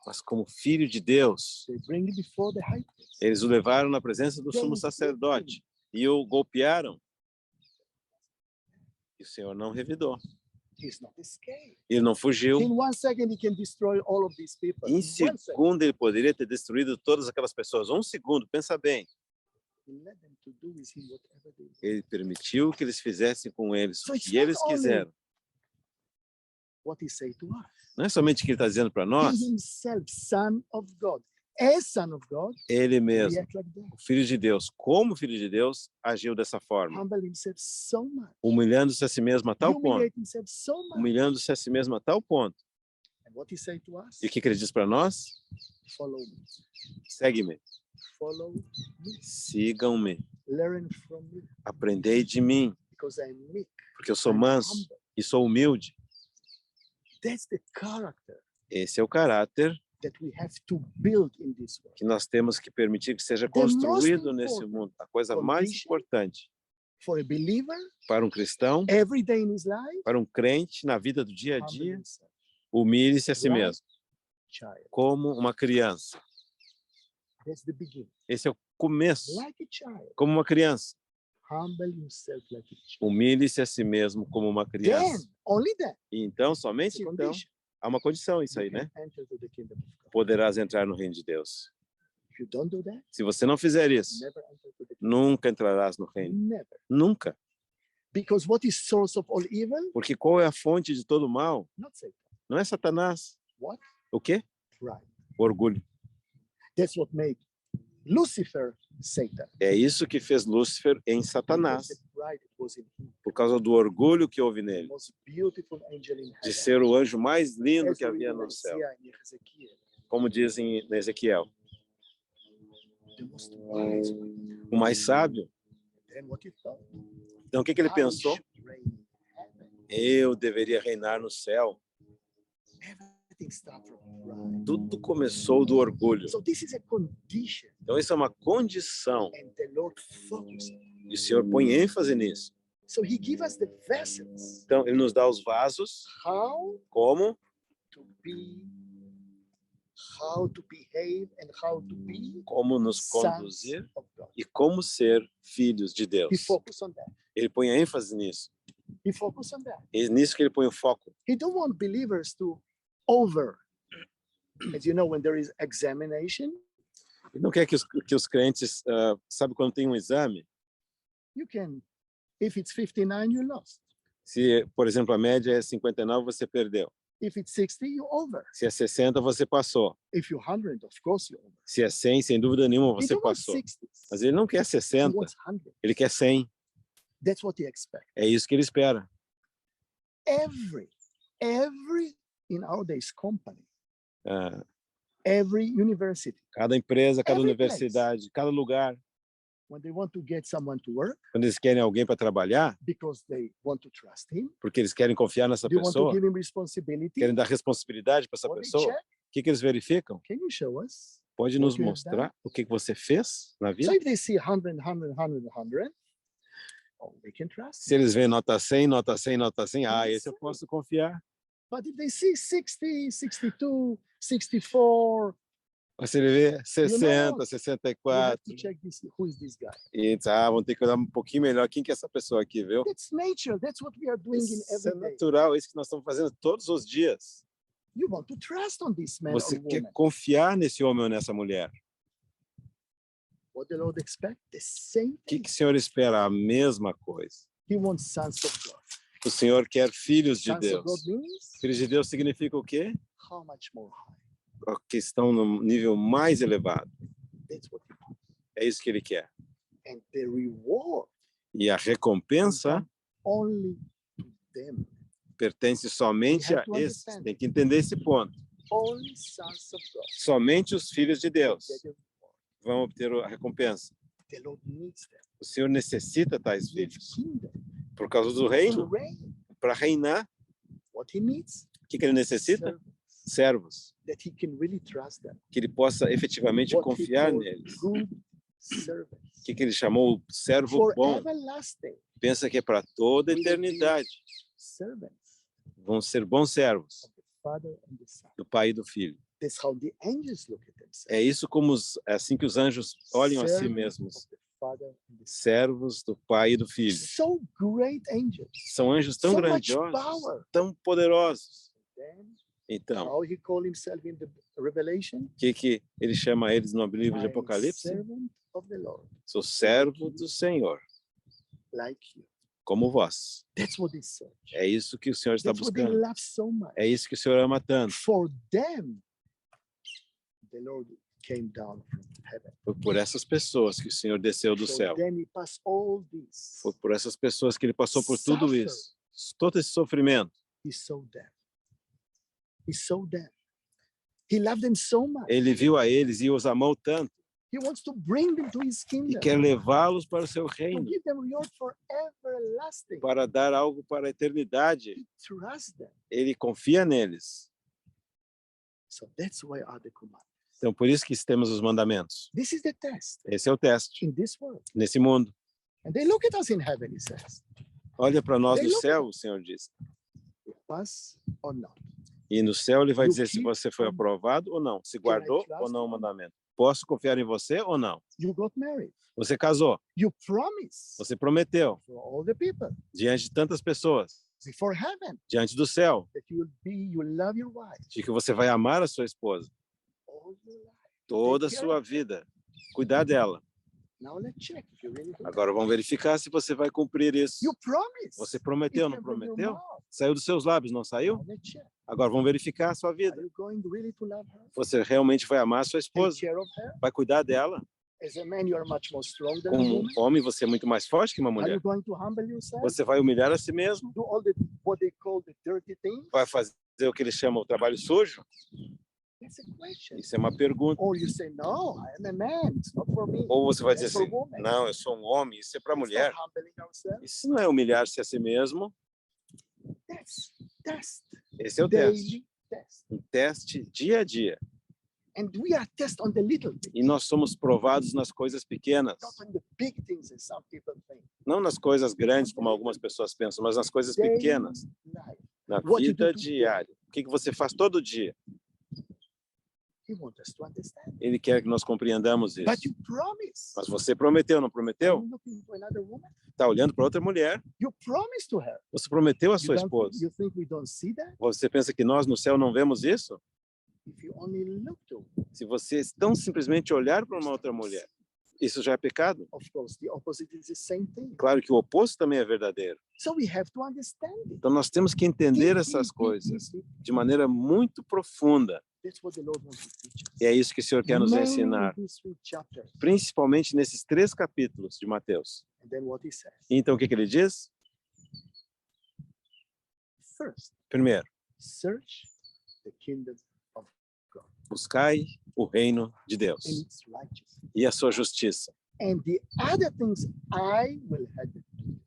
mas como filho de Deus. They bring it before the high priest. Eles o levaram na presença do sumo sacerdote e o golpearam. E o Senhor não revidou. He's not escaped. Ele não fugiu. In 1 second, he can destroy all of these people. Em In 1 second, segundo, ele poderia ter destruído todas aquelas pessoas. Um segundo, pensa bem. he let them to do with him whatever they want. Ele permitiu que eles fizessem com eles So o it's que not eles only quiseram. what he say to us. Não é somente o que ele está dizendo para nós, He himself, Son of God, as Son of God, ele mesmo, react like that. o Filho de Deus, como Filho de Deus, agiu dessa forma, Humble himself so much. humilhando-se a si mesmo a tal ponto, Humiliate himself so much. humilhando-se a si mesmo a tal ponto. And what he say to us? E o que ele diz para nós? Follow me. Segue-me, Follow me. sigam-me, Learn from me. aprendei de mim, Because I'm meek. porque eu sou I'm manso humble. e sou humilde. That's the character Esse é o caráter that we have to build in this world. que nós temos que permitir que seja The most construído nesse important mundo. A coisa mais condition importante For a believer, para um cristão, every day in his life, para um crente na vida do dia a humble dia, himself. humilhe-se a si Right. mesmo, Child. como uma criança. That's the beginning. Esse é o começo, Like a child. como uma criança. Humble himself like a child. Humilhe-se a si mesmo como uma Then, criança. only then, E então, it's somente a então, condition. há uma condição isso You aí, can né? enter to the kingdom of God. Poderás entrar no reino de Deus. If you don't do that, Se você não fizer isso, never enter to the kingdom. nunca entrarás no reino. Never. Nunca. Because what is source of all evil? Porque qual é a fonte de todo mal? Not Satan. Não é Satanás. What? O quê? Pride. Orgulho. That's what made Lucifer Satan. É isso que fez Lúcifer em Because Satanás, the pride was in him. por causa do orgulho que houve The nele, most beautiful angel in de heaven. ser o anjo mais lindo As que we havia read no céu, in Ezekiel, como dizem em Ezequiel. the most wise one. O mais sábio. Then what he thought? Então, o que ele I pensou? should reign in heaven. Eu deveria reinar no céu. Everything starts from pride. Tudo começou do orgulho. So this is a condition, Então, isso é uma condição. and the Lord focuses. E o Senhor põe ênfase nisso. So he gives us the vessels, Então, ele nos dá os vasos, how como, to be, how to behave, and how to be como nos sons conduzir of God. e como ser filhos de He Deus. focus on that. Ele põe ênfase nisso. He focus on that. É nisso que ele põe o foco. He don't want believers to over. As you know, when there is examination, Ele não quer que os crentes, sabe quando tem um exame? you can, if it's 59, you lost. Se, por exemplo, a média é 59, você perdeu. If it's 60, you over. Se é 60, você passou. If you're 100, of course you over. Se é 100, sem dúvida nenhuma, He você don't want passou. 60. Mas ele não quer He 60, wants 100. ele quer 100. That's what he expects. É isso que ele espera. Every in our days company, Ah, every university, cada empresa, cada Every universidade, cada lugar, when they want to get someone to work quando eles querem alguém para trabalhar, because they want to trust him, porque eles querem confiar nessa they want to pessoa, give him responsibility, querem dar responsabilidade para essa what they pessoa, check, o que eles verificam? can you show us? Pode What nos you have mostrar o que você fez na So vida? if they see 100, 100, 100, 100, oh, they can trust Se him. eles veem nota 100, nota 100, nota 100, esse eu posso confiar. But if they see 60, 62, 64, Mas se ele vê 60, you have 64, to check this, who is this guy? e diz, vamos ter que olhar um pouquinho melhor quem que é essa pessoa aqui, viu? That's nature. That's what we are doing in Isso é every day. natural, é isso que nós estamos fazendo todos os dias. You want to trust on this man Você or quer woman. confiar nesse homem ou nessa mulher. What the Lord expects? The same O que, thing. que o Senhor espera? A mesma coisa. He wants sons of God. O Senhor quer filhos de Sons of God Deus. means Filhos de Deus significa o quê? how much more high? Que estão no nível mais elevado. That's what he wants. É isso que ele quer. And the reward E a recompensa only to them. pertence somente We a have to esses. understand. Tem que entender esse ponto. Only sons of God. Somente os filhos de Deus Get the reward. vão obter a recompensa. The Lord needs them. O Senhor necessita tais He needs filhos kingdom por causa do to reino, reign. para reinar. What he needs? O que ele necessita? Servants, Servos, that he can really trust them. que ele possa efetivamente What he confiar called neles. good servants. O que ele chamou o servo For bom? everlasting Pensa que é para toda a eternidade. servants Vão ser bons servos of the Father and the Son. do Pai e do Filho. That's how the angels look at themselves. É isso como é assim que os anjos olham a si Servants mesmos. of the Father and the Son. Servos do Pai e do Filho. So great angels. São anjos tão So much grandiosos, power. tão poderosos. Then Então, how he called himself in the Revelation? o que ele chama eles no livro de I am Apocalipse? servant of the Lord, Sou servo do Senhor, like you. como vós. That's what they search. É isso que o Senhor está That's what they buscando. love so much. É isso que o Senhor ama tanto. For them, the Lord came down from heaven. Foi por essas pessoas que o Senhor desceu do For céu. them, he passed all this. Foi por essas pessoas que ele passou por tudo isso. Todo esse sofrimento. He saw them. He saw them. He loved them so much. Ele viu a eles e os amou tanto. He wants to bring them to his E kingdom. quer levá-los para o seu To reino. give them reward for everlasting. Para dar algo para a eternidade. He trusts them. Ele confia neles. So that's why are the commandments. Então, por isso que temos os mandamentos. This is the test Esse é o teste in this world. nesse mundo. And they look at us in heaven, he says. Olha para nós They no look céu, o Senhor diz. You pass or not. E no céu ele vai You dizer se keep você foi on- aprovado ou não, se I guardou trust ou não o you? mandamento. Posso confiar em você ou não? You got married. Você casou, You promise você prometeu for all the people diante de tantas pessoas, before heaven diante do céu, that you love your wife de que você vai amar a sua esposa all your life. toda a Take care sua of her. vida, cuidar dela. Now let's check if you really do that. Agora vamos verificar se você vai cumprir isso. You promise. Você It prometeu, não came from your prometeu? mouth. Saiu dos seus lábios, não saiu? Now let's check. Agora vamos verificar a sua Are vida. you going really to love her? Você realmente vai amar a sua Take esposa? care of her? Vai cuidar dela? As a man, you are much more strong than a Como woman. homem, você é muito mais forte que uma Are mulher. you going to humble yourself? Você vai humilhar a si mesmo? Do all what they call the dirty things? Vai fazer o que eles chamam o trabalho sujo? That's a question. Isso é uma pergunta. Or you say, no, I am a man. It's not for me. Ou você vai That's dizer for assim, women. não, eu sou um homem, isso é para It's mulher. not humbling ourselves. Isso não é humilhar-se a si mesmo. That's test. Esse é o teste. Daily test. Um teste dia a dia. And we are tested on the little things, E nós somos provados nas coisas pequenas. not on the big things as some people think. Não nas coisas grandes, como algumas pessoas pensam, mas nas coisas Daily pequenas. life. Na What you do vida today. diária. O que você faz todo dia? He wants us to understand. Ele quer que nós compreendamos isso. But you promise. Mas você prometeu, não Are prometeu? you looking to another woman? Está olhando para outra mulher. You promised to her. Você prometeu a You sua don't think- esposa. you think we don't see that? Você pensa que nós no céu não vemos isso? If you only look to, Se você tão simplesmente olhar para uma outra mulher, isso já é pecado? of course, the opposite is the same thing. Claro que o oposto também é verdadeiro. So we have to understand it. Então nós temos que entender Deep, essas deep, deep, coisas deep, deep. de maneira muito profunda. That's what the Lord wants to teach us. E é isso que o Senhor quer nos Mainly in ensinar, these 3 chapters. principalmente nesses 3 capítulos de Mateus. And then what he says. Então o que ele diz? First, Primeiro, search the kingdom of God buscai o reino de and Deus its righteousness. e a sua justiça. And the other things I will add.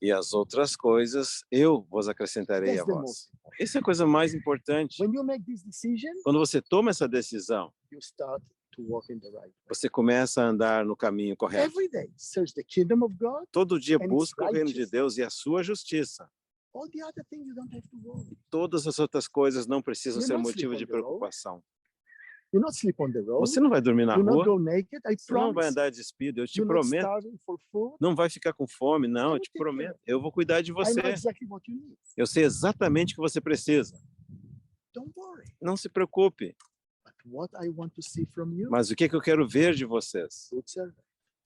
E as outras coisas eu vos acrescentarei a That's the vós. most. Essa é a coisa mais importante. When you make this decision, Quando você toma essa decisão, you start to walk in the right way. você começa a andar no caminho correto. Every day, search the kingdom of God. Todo dia its busca o reino de righteousness. Deus e a sua justiça. All the other things you don't have to worry. Todas as outras coisas não precisam You ser not motivo sleep de on the road. preocupação. You not sleep on the road. Você não vai dormir na You not rua, go naked. I você não vai promise. andar despido, eu te You're not prometo. starving for food. Não vai ficar com fome, não, eu will te take care. prometo. Eu vou cuidar de I você. know exactly what you need. Eu sei exatamente o que você precisa. Don't worry. Não se preocupe. But what I want to see from you, Mas o que eu quero ver de vocês? good servant.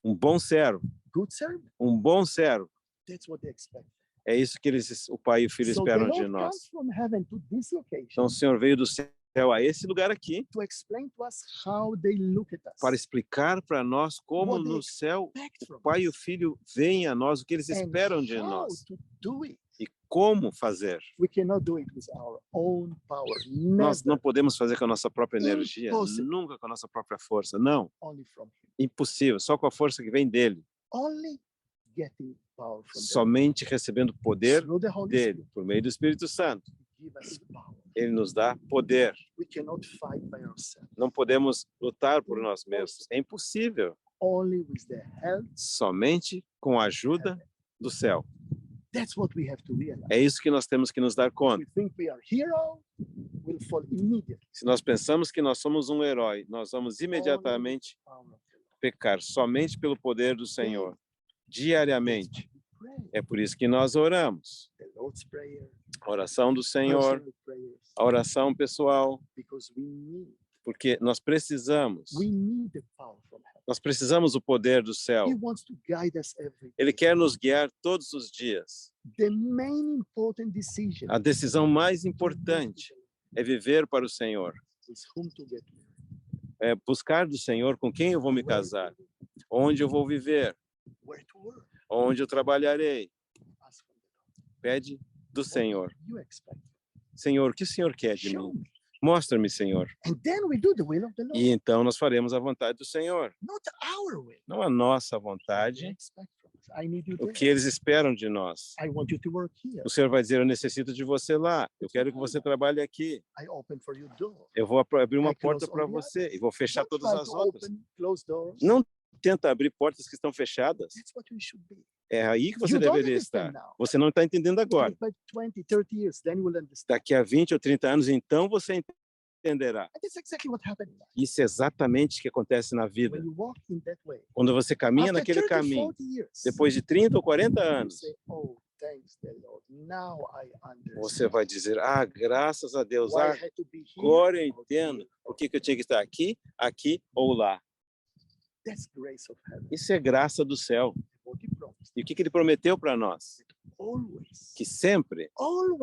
Um bom servo. Good servant. Um bom servo. That's what they expect. É isso que o pai e o filho So the esperam de Lord nós. comes from heaven to this location Então o Senhor veio do céu a esse lugar aqui to explain to us how they look at us. para explicar para nós como What they no céu expect o from pai e o us. filho veem a nós, o que eles And esperam de how nós to do it. e como fazer. We cannot do it with our own power. Nós não Never. podemos fazer com a nossa própria energia, Impossible. nunca com a nossa própria força. Não, Only from Him. impossível, só com a força que vem dele. Only getting power from them. Somente recebendo poder Through the Holy dele, Spirit, por meio do Espírito Santo. give us power. Ele nos dá poder. We cannot fight by ourselves. Não podemos lutar por nós mesmos. É impossível. Only with the help. Somente com a ajuda do céu. That's what we have to realize. É isso que nós temos que nos dar If conta. we think we are hero, we'll fall immediately. Se nós pensamos que nós somos um herói, nós vamos imediatamente Power of the Lord. pecar somente pelo poder do Senhor, diariamente. We pray. É por isso que nós oramos. The Lord's Prayer, A oração do Senhor, personal prayers, a oração pessoal, because we need porque nós precisamos the power from heaven. Nós precisamos do poder do céu. He wants to guide us every Ele day. quer nos guiar todos os dias. The main important decision A decisão mais importante é viver para o Senhor. is whom to get married, É buscar do Senhor com quem eu vou me casar, onde eu vou viver, where to work. onde eu trabalharei. Ask from the Lord. Pede do What Senhor. do you expect? Senhor, o que o Senhor quer de Show mim? me. Mostra-me, Senhor. And then we do the will of the Lord, E então nós faremos a vontade do Senhor. not our will. Não a nossa What do you vontade, expect from us? I need you o there. que eles esperam de nós. I want you to work here. O Senhor vai dizer, eu necessito de você lá. Eu quero que você trabalhe aqui. I open for you door. Eu vou abrir uma I close porta para all the você e vou fechar Don't todas try as to outras. open, close doors. Não tenta abrir portas que estão fechadas. That's what we should be. É aí que você You don't deveria understand estar. now. Você não está entendendo agora. By 20, 30 years, then you will understand. Daqui a 20 ou 30 anos, então você entenderá. And that's exactly what happened in life. Isso é exatamente o que acontece na vida. When you walk in that way, Quando você caminha after naquele 30, caminho, 40 years, depois de 30 ou 40 you anos, say, oh, thanks the Lord. Now I understand. você vai dizer, graças a Deus, Why I had to be here agora eu or entendo here. por que eu tinha que estar aqui, aqui ou lá. That's grace of heaven. Isso é graça do céu. What he promised. E o que ele prometeu para nós? Always, Que sempre,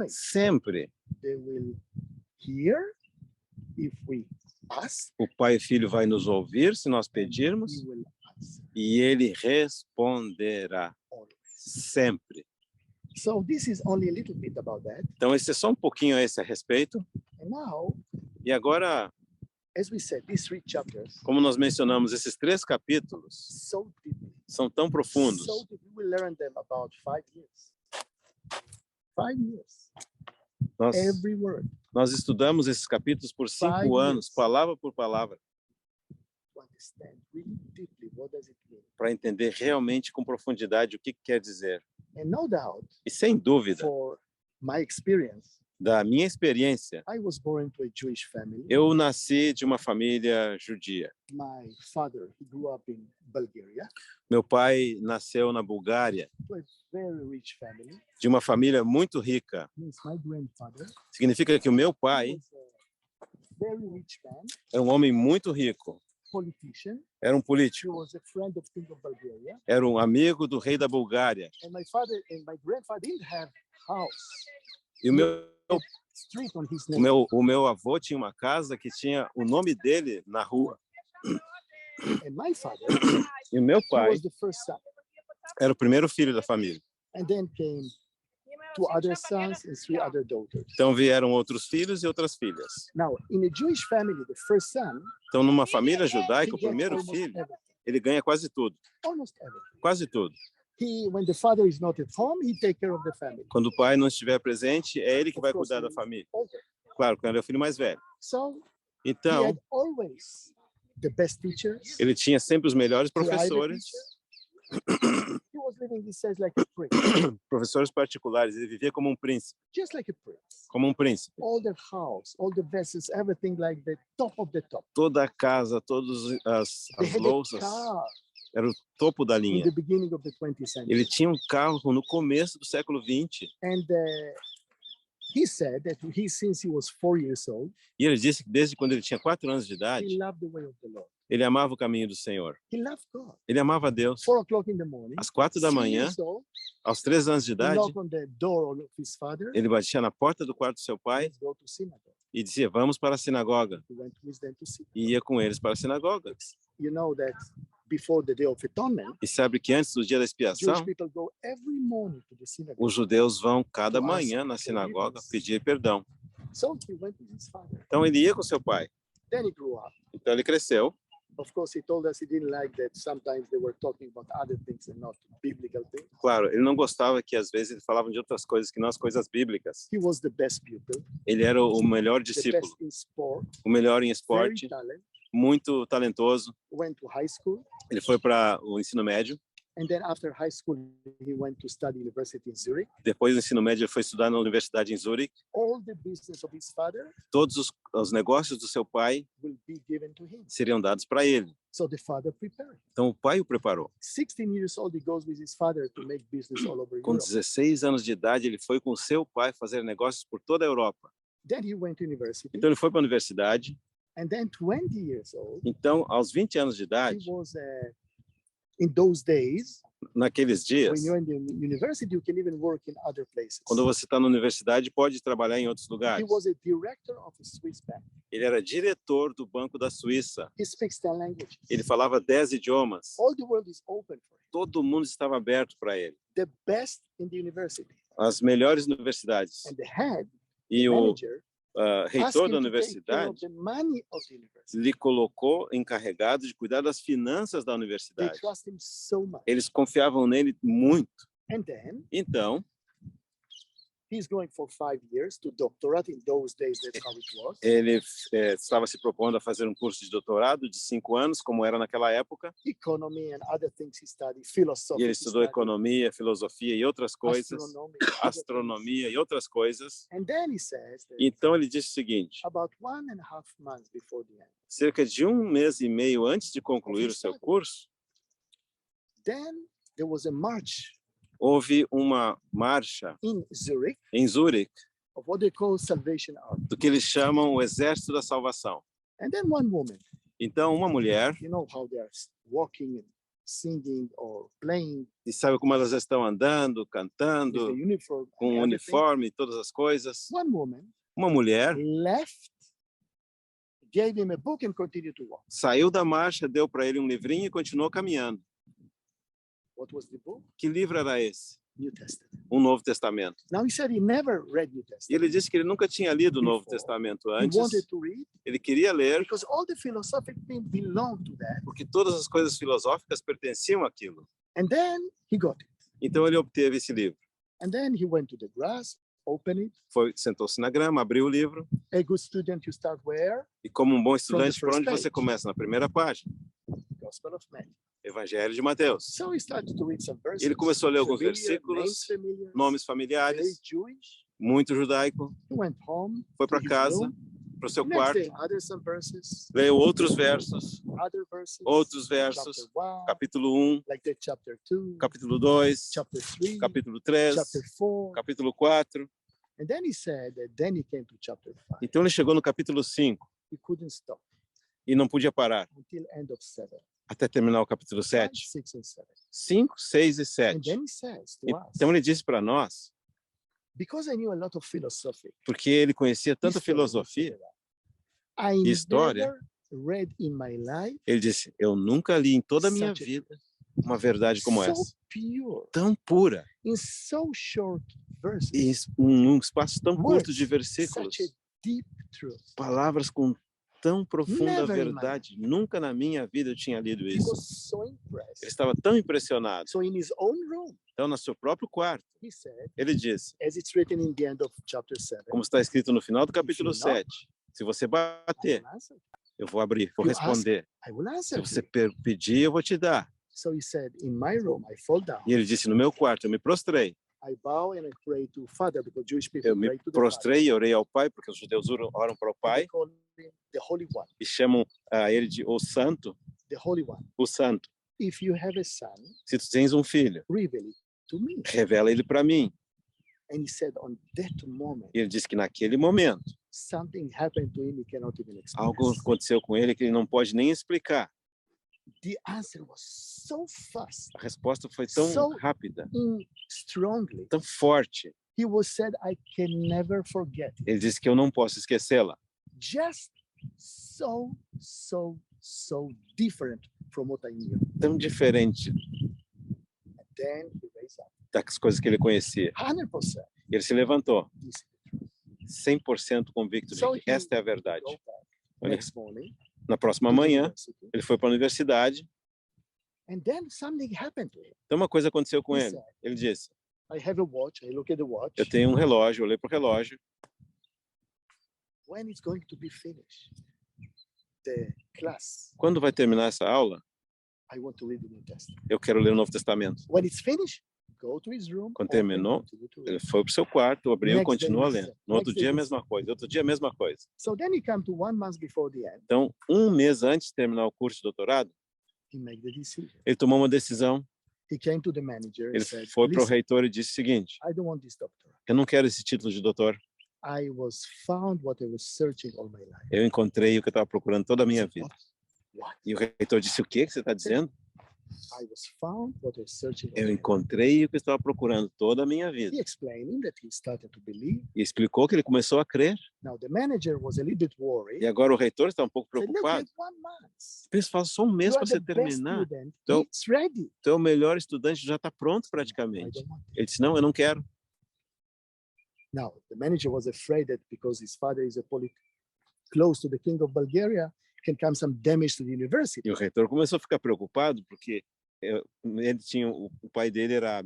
sempre, they will hear if we ask. o Pai e o Filho vai nos ouvir se nós He pedirmos will answer. e ele responderá Always. sempre. So this is only a little bit about that. Então, esse é só um pouquinho a esse respeito. And now, E agora, as we said, these 3 chapters, como nós mencionamos, esses 3 capítulos so deeply, são tão profundos. so deep, we will learn them about 5 years. 5 years. Nós, Every word nós estudamos esses capítulos por 5 5 anos, years. palavra por palavra, to understand really deeply what does it mean. para entender realmente com profundidade o que quer dizer. And no doubt, E sem dúvida, for my experience, da minha experiência, I was born to a Jewish family. eu nasci de uma família judia. My father, he grew up in Bulgaria, Meu pai nasceu na Bulgária, to a very rich family. de uma família muito rica. Means my grandfather Significa que o meu he pai was a very rich man, é um homem muito rico, politician. era um He político, was a friend of King of Bulgaria. era um amigo do rei da Bulgária. And my father and my grandfather didn't have house, E street on his name. o meu avô tinha uma casa que tinha o nome dele na rua. And my father, E o meu he pai was the first son. era o primeiro filho da família. And then came 2 other sons and 3 other daughters. Então vieram outros filhos e outras filhas. Now, in a Jewish family, the first son, Então, numa família he judaica, o gets primeiro almost filho, everything. ele ganha quase tudo. Almost everything. Quase tudo. When the father is not at home, he take care of the family. Quando o pai não estiver presente, é ele que Of vai course, cuidar da he is família. older. Claro, quando ele é o filho mais velho. So he Então, had always the best teachers, ele tinha sempre os melhores private professores, teachers. He was living, he says, like a prince, professores particulares. Ele vivia como um príncipe, just like a prince. como um príncipe. All the house, all the vessels, everything like the top of the top. Toda a casa, todas as They had a louças, car era o topo da in linha. the beginning of the 20th century. Ele tinha um carro no começo do século XX. And he said that since he was 4 years old, E ele disse que desde quando ele tinha 4 anos de he idade, loved the way of the Lord. ele amava o caminho do Senhor. He loved God. Ele amava Deus. 4 o'clock in the morning, Às 4 da 3 manhã, years old, aos 3 anos de he idade, knocked on the door of his father. ele batia na porta do quarto do seu pai Let's go to synagogue. e dizia, vamos para a sinagoga. He went with them to synagogue. E ia com eles para a sinagoga. You know that before the Day of Atonement, E sabe que antes do dia da Jewish expiação, people go every morning to the synagogue. os judeus vão cada To ask manhã na for sinagoga forgiveness. pedir perdão. So he went with his father. Então ele ia com seu pai. Then he grew up. Então ele cresceu. Of course, he told us he didn't like that sometimes they were talking about other things and not biblical things. Claro, ele não gostava que às vezes eles falavam de outras coisas que não as coisas bíblicas. He was the best pupil, Ele era o melhor the discípulo, best in sport, o melhor em very esporte, talented, muito talentoso. went to high school. Ele foi para o ensino médio. And then after high school, he went to study university in Zurich. Depois do ensino médio, ele foi estudar na universidade em Zurique. All the business of his father Todos os negócios do seu pai will be given to him. seriam dados para ele. So the father prepared. Então o pai o preparou. 16 years old, he goes with his father to make business all over Com Europe. 16 anos de idade, ele foi com seu pai fazer negócios por toda a Europa. Then he went to university. Então ele foi para a universidade. And then 20 years old, Então, aos 20 anos de he idade, was, in those days, naqueles dias, when you're in the university, you can even work in other places. quando você está na universidade, pode trabalhar em outros He lugares. was a director of a Swiss bank. Ele era diretor do Banco da Suíça. He speaks 10 languages. Ele falava 10 idiomas. All the world is open for him. Todo mundo estava aberto para ele. The best in the university. As melhores universidades. And the head, E o manager, asked reitor him da to take care of universidade the money of the university. lhe colocou encarregado de cuidar das finanças da They universidade. trust him so much. Eles confiavam nele muito. And then Então, he's going for 5 years to doctorate. In those days, that's how it was. ele estava se propondo a fazer um curso de doutorado de 5 anos, como era naquela época. Economy and other things he studied, philosophy. E ele he estudou studied, economia, filosofia e outras coisas, astronomy, other things. astronomia e outras coisas. And then he says that Então ele disse o seguinte: about 1.5 months before the end, cerca de 1 mês e meio antes de concluir o seu curso, then there was a march houve uma marcha in Zurich em Zurique of what they call Salvation Army. do que eles chamam o Exército da Salvação. And then one woman, Então, uma mulher, you know how they're walking and singing or playing e sabe como elas estão andando, with the cantando, uniform. com and o everything. uniforme e todas as coisas. One woman Uma mulher left, gave him a book and continued to walk. saiu da marcha, deu para ele um livrinho e continuou caminhando. What was the book? Que livro era esse? New Testament. Um Novo Testamento. Now he said he never read New E Testament. ele disse que ele nunca tinha lido o Novo Before. Testamento He antes. wanted to read Ele queria ler, because all the philosophic things belong to that. porque todas as coisas filosóficas pertenciam àquilo. And then he got it. Então ele obteve esse livro. And then he went to the grass, opened it. Sentou-se na grama, abriu o livro. A good student, you start where? E como um bom From estudante, the por first onde você page. começa? Na primeira página. Gospel of Matthew. Evangelho de Mateus. So he started to read some verses. Ele começou a ler alguns familiar, versículos, names familiar, nomes very familiares, Jewish. muito judaico. He went home. Foi para to his casa, room. para o seu Next quarto, day, other some verses, leu outros versos, other verses. outros versos, Chapter 1, capítulo 1, like that chapter 2, capítulo 2, chapter 3, capítulo 3, chapter 4. capítulo 4. And then he said that then he came to chapter 5. Então ele chegou no capítulo 5 He couldn't stop e não podia parar until end of 7. até terminar o capítulo 5, 7. 6, and 7. 5, 6 e And 7. then he says to us, Então ele disse para nós, because I knew a lot of philosophy, porque ele conhecia tanta history, filosofia, I história, never read in my life ele disse, eu nunca li em toda a minha such a vida uma verdade como so essa, pure, tão pura, in so short verses, e um espaço tão curto words, de versículos, such a deep truth. palavras com tão profunda Never in my verdade. Nunca na minha vida eu tinha lido He isso. was so Ele impressed. estava tão impressionado. So in his own room, Então, no seu próprio quarto, he said, ele disse, as it's written in the end of chapter 7, como está escrito no final do capítulo If you knock, 7, se você I bater, will answer. eu vou abrir, vou You ask, responder. I will Se answer. você you. pedir, eu vou te dar. So he said, in my room, I fall down. E ele disse, no meu quarto, eu me prostrei. I bow and I pray to Father, because Jewish people Eu me pray to the Father. prostrei e orei ao Pai, porque os judeus oram para o They Pai, call him the Holy One, e chamam ele de o Santo, the Holy One. o Santo. If you have a son, Se tu tens um filho, reveal it to me. revela ele para mim. And he said, on that moment, E ele disse que naquele momento, something happened to him he cannot even express. algo aconteceu com ele que ele não pode nem explicar. The answer was so fast, A resposta foi tão So- rápida, strongly. tão forte. He was said, I can never forget it. Ele disse que eu não posso esquecê-la. Just so different from what I knew. Tão diferente And then he raised up. das coisas que ele conhecia. 100%. Ele se levantou, This is the truth. 100% convicto So de que esta é a verdade. Go back Olha, next morning. na próxima to the manhã, university. ele foi para a universidade. And then something happened to him. Então uma coisa aconteceu com He ele. said, Ele disse, I have a watch. I look at the watch. eu tenho um relógio, eu olhei para o relógio. When it's going to be finished, the class, Quando vai terminar essa aula, I want to read the New Testament. eu quero ler o Novo Testamento. When it's finished, go to his room. Quando open, terminou, continue to Ele read. foi para o seu quarto, abriu e Next day, continuou he lendo. said, No outro next dia, a day, he mesma coisa. Outro dia, a mesma coisa. So then he come to 1 month before the end. Então, um mês antes de terminar o curso de doutorado, He made the decision. ele tomou uma decisão. He came to the manager and Ele said, foi para o listen, reitor e disse o seguinte, I don't want this doctor. eu não quero esse título de doutor. I was found what I was searching all my life. Eu encontrei o que eu estava procurando toda a minha vida. What? E o reitor disse, o que você está dizendo? I was found what I was searching all Eu my life. encontrei o que eu estava procurando toda a minha vida. He explaining that he started to believe. E explicou que ele começou a crer. Now the manager was a little bit worried. E agora o reitor está um pouco Said, look, you preocupado. have 1 month. Pessoal, só um You mês are para the você best terminar. student. Então- It's ready. Então, o melhor estudante já está pronto I praticamente. don't want it. Ele disse, não, eu não quero. Now the manager was afraid that because his father is close to the king of Bulgaria, can come some damage to the university. E o reitor começou a ficar preocupado, porque ele tinha, o pai dele era